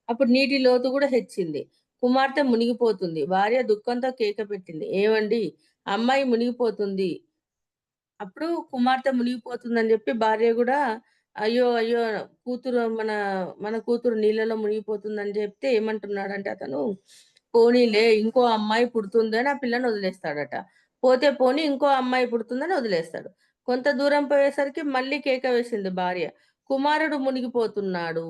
అప్పుడు నీటి లోతు గూడా హెచ్చింది. కుమార్తె మునిగిపోతుంది. భార్య దుఃఖంతో కేక పెట్టింది. "ఏవండీ! అమ్మాయి మునిగిపోతుంది." అప్పుడు కుమార్తె మునిగిపోతుందని జెప్పి భార్య గూడా అయ్యో! అయ్యో! కూతురు మన కూతురు నీళ్ళలో మునిగిపోతుందని జెప్తే ఏమంటున్నాడంటే అతను, పోనీలే ఇంకో అమ్మాయి పుడుతుందని ఆ పిల్లని వదిలేస్తాడట. పోతే పోనీ ఇంకో అమ్మాయి పుడుతుందని వదిలేస్తాడు. కొంత దూరం పోయేసరికి మళ్ళీ కేక వేసింది భార్య. కుమారుడు మునిగిపోతున్నాడు.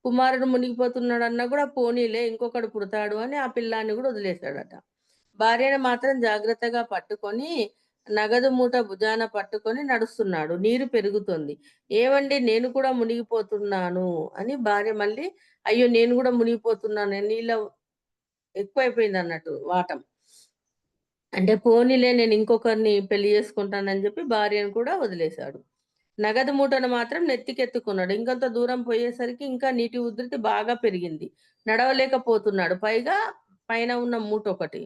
కుమారుడు మునిగిపోతున్నాడన్నా గూడా పోనీలే ఇంకొకడు పుడతాడు అని ఆ పిల్లాడిని గూడా వదిలేసాడట. భార్యను మాత్రం జాగ్రత్తగా పట్టుకొని, నగదు మూట భుజాన పట్టుకొని నడుస్తున్నాడు. నీరు పెరుగుతోంది. "ఏవండీ నేను కూడా మునిగిపోతున్నాను" అని భార్య మళ్ళీ, "అయ్యో! నేను గూడా మునిగిపోతున్నాను నీళ్ళ ఎక్కువైపోయిందన్నట్టు వాటం. అంటే పోనీలే నేను ఇంకొకరిని పెళ్లి చేసుకుంటానని చెప్పి భార్యను కూడా వదిలేశాడు. నగదు మూటను మాత్రం నెత్తికెత్తుకున్నాడు. ఇంకొంత దూరం పోయేసరికి ఇంకా నీటి ఉధృతి బాగా పెరిగింది. నడవలేకపోతున్నాడు. పైగా పైన ఉన్న మూటొకటి.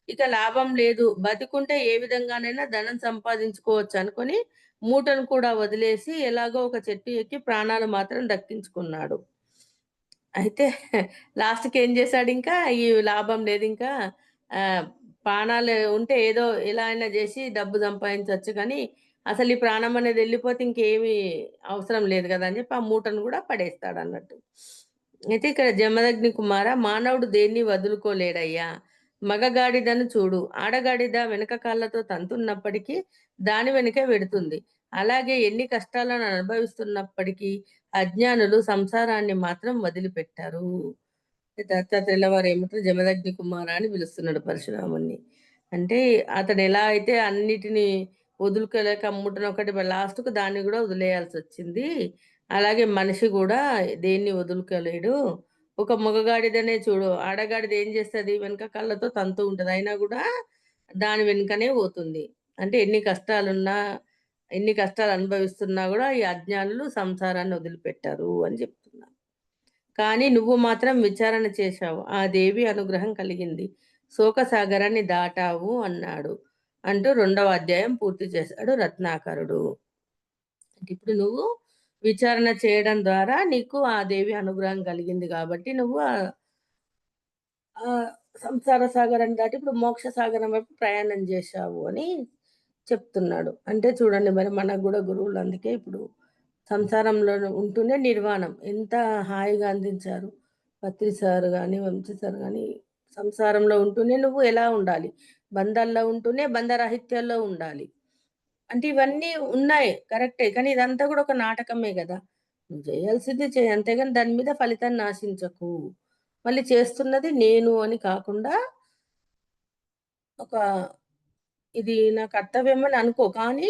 ఇక లాభం లేదు. బతికుంటే ఏ విధంగానైనా ధనం సంపాదించుకోవచ్చనుకొని మూటను కూడా వదిలేసి ఎలాగో ఒక చెట్టు ఎక్కి ప్రాణాలు మాత్రం దక్కించుకున్నాడు. అయితే లాస్ట్‌కేం జేశాడింకా, ఈ లాభం లేదింకా ఆహ్, ప్రాణాలు ఉంటే ఏదో ఎలా అయినా జేసి డబ్బు సంపాదించొచ్చు కానీ, అసలు ఈ ప్రాణం అనేది ఎళ్ళిపోతే ఇంకేమి అవసరం లేదు గదా! అని జెప్పి ఆ మూటను గూడా పడేస్తాడన్నట్టు. అయితే ఇక్కడ జమదగ్ని కుమార మానవుడు దేన్ని వదులుకోలేడయ్యా! మగగాడిదను చూడు. ఆడగాడిద వెనక కాళ్ళతో తంతున్నప్పటికీ దాని వెనకే వెడుతుంది. అలాగే ఎన్ని కష్టాలను అనుభవిస్తున్నప్పటికీ అజ్ఞానులు సంసారాన్ని మాత్రం వదిలిపెట్టరు. దత్తాత్రేయుల వారేమంటారు జమదగ్ని కుమార అని పిలుస్తున్నాడు పరశురాముడిని. అంటే అతనెలా అయితే అన్నిటిని వదులుకోలేక ముట్టనొకటి లాస్ట్‌కు దాన్ని గూడా వదిలేయాల్సొచ్చింది. అలాగే మనిషి గూడా దేన్ని వదులుకోలేడు. ఒక మగగాడిదనే చూడు, ఆడగాడిద ఏం చేస్తది వెనక కళ్ళతో తంతూ ఉంటది. అయినా గూడా దాని వెనుకనే పోతుంది. అంటే ఎన్ని కష్టాలు అనుభవిస్తున్నా గూడా ఈ అజ్ఞానులు సంసారాన్ని వదిలిపెట్టరు అని జెప్తున్నా. కానీ నువ్వు మాత్రం విచారణ చేశావు. ఆ దేవి అనుగ్రహం కలిగింది. శోకసాగరాన్ని దాటావు అన్నాడు. అంటూ రెండవ అధ్యాయం పూర్తి చేశాడు రత్నాకరుడు. అంటే ఇప్పుడు నువ్వు విచారణ చేయడం ద్వారా నీకు ఆ దేవి అనుగ్రహం కలిగింది గాబట్టి నువ్వు సంసార సాగరాన్ని దాటి ఇప్పుడు మోక్ష సాగరం వైపు ప్రయాణం జేశావు అని చెప్తున్నాడు. అంటే చూడండి మరి మనకు గూడా గురువులు అందుకే ఇప్పుడు సంసారంలో ఉంటూనే నిర్వాణం ఎంత హాయిగా అందించారు. పత్రి సార్ గాని, వంశీ సార్ గాని సంసారంలో ఉంటూనే నువ్వు ఎలా ఉండాలి? బంధాల్లో ఉంటూనే బంధరాహిత్యాల్లో ఉండాలి. అంటే ఇవన్నీ ఉన్నాయి కరెక్టే. కానీ ఇదంతా గూడా ఒక నాటకమే గదా! నువ్వు జేయాల్సింది చెయి. అంతేగాని దాని మీద ఫలితాన్ని ఆశించకు. మళ్ళీ చేస్తున్నది నేను అని కాకుండా ఒక ఇది నా కర్తవ్యం అని అనుకో. కానీ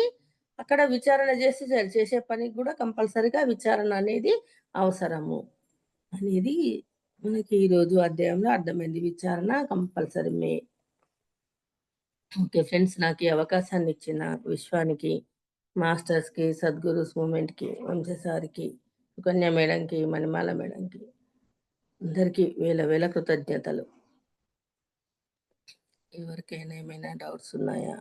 అక్కడ విచారణ చేసి చేసే పనికి గూడా కంపల్సరీగా విచారణ అనేది అవసరము. అనేది మనకి ఈరోజు అధ్యాయంలో అర్థమైంది. విచారణ కంపల్సరీ ఓకే ఫ్రెండ్స్. నాకు ఈ అవకాశాన్ని ఇచ్చిన విశ్వానికి, మాస్టర్స్‌కి, సద్గురుస్ మూవ్‌మెంట్‌కి, వంశీ సార్‌కి, సుకన్య మేడంకి, మణిమాల మేడంకి అందరికీ వేల వేల కృతజ్ఞతలు. ఎవరికైనా ఏమైనా డౌట్స్ ఉన్నాయా?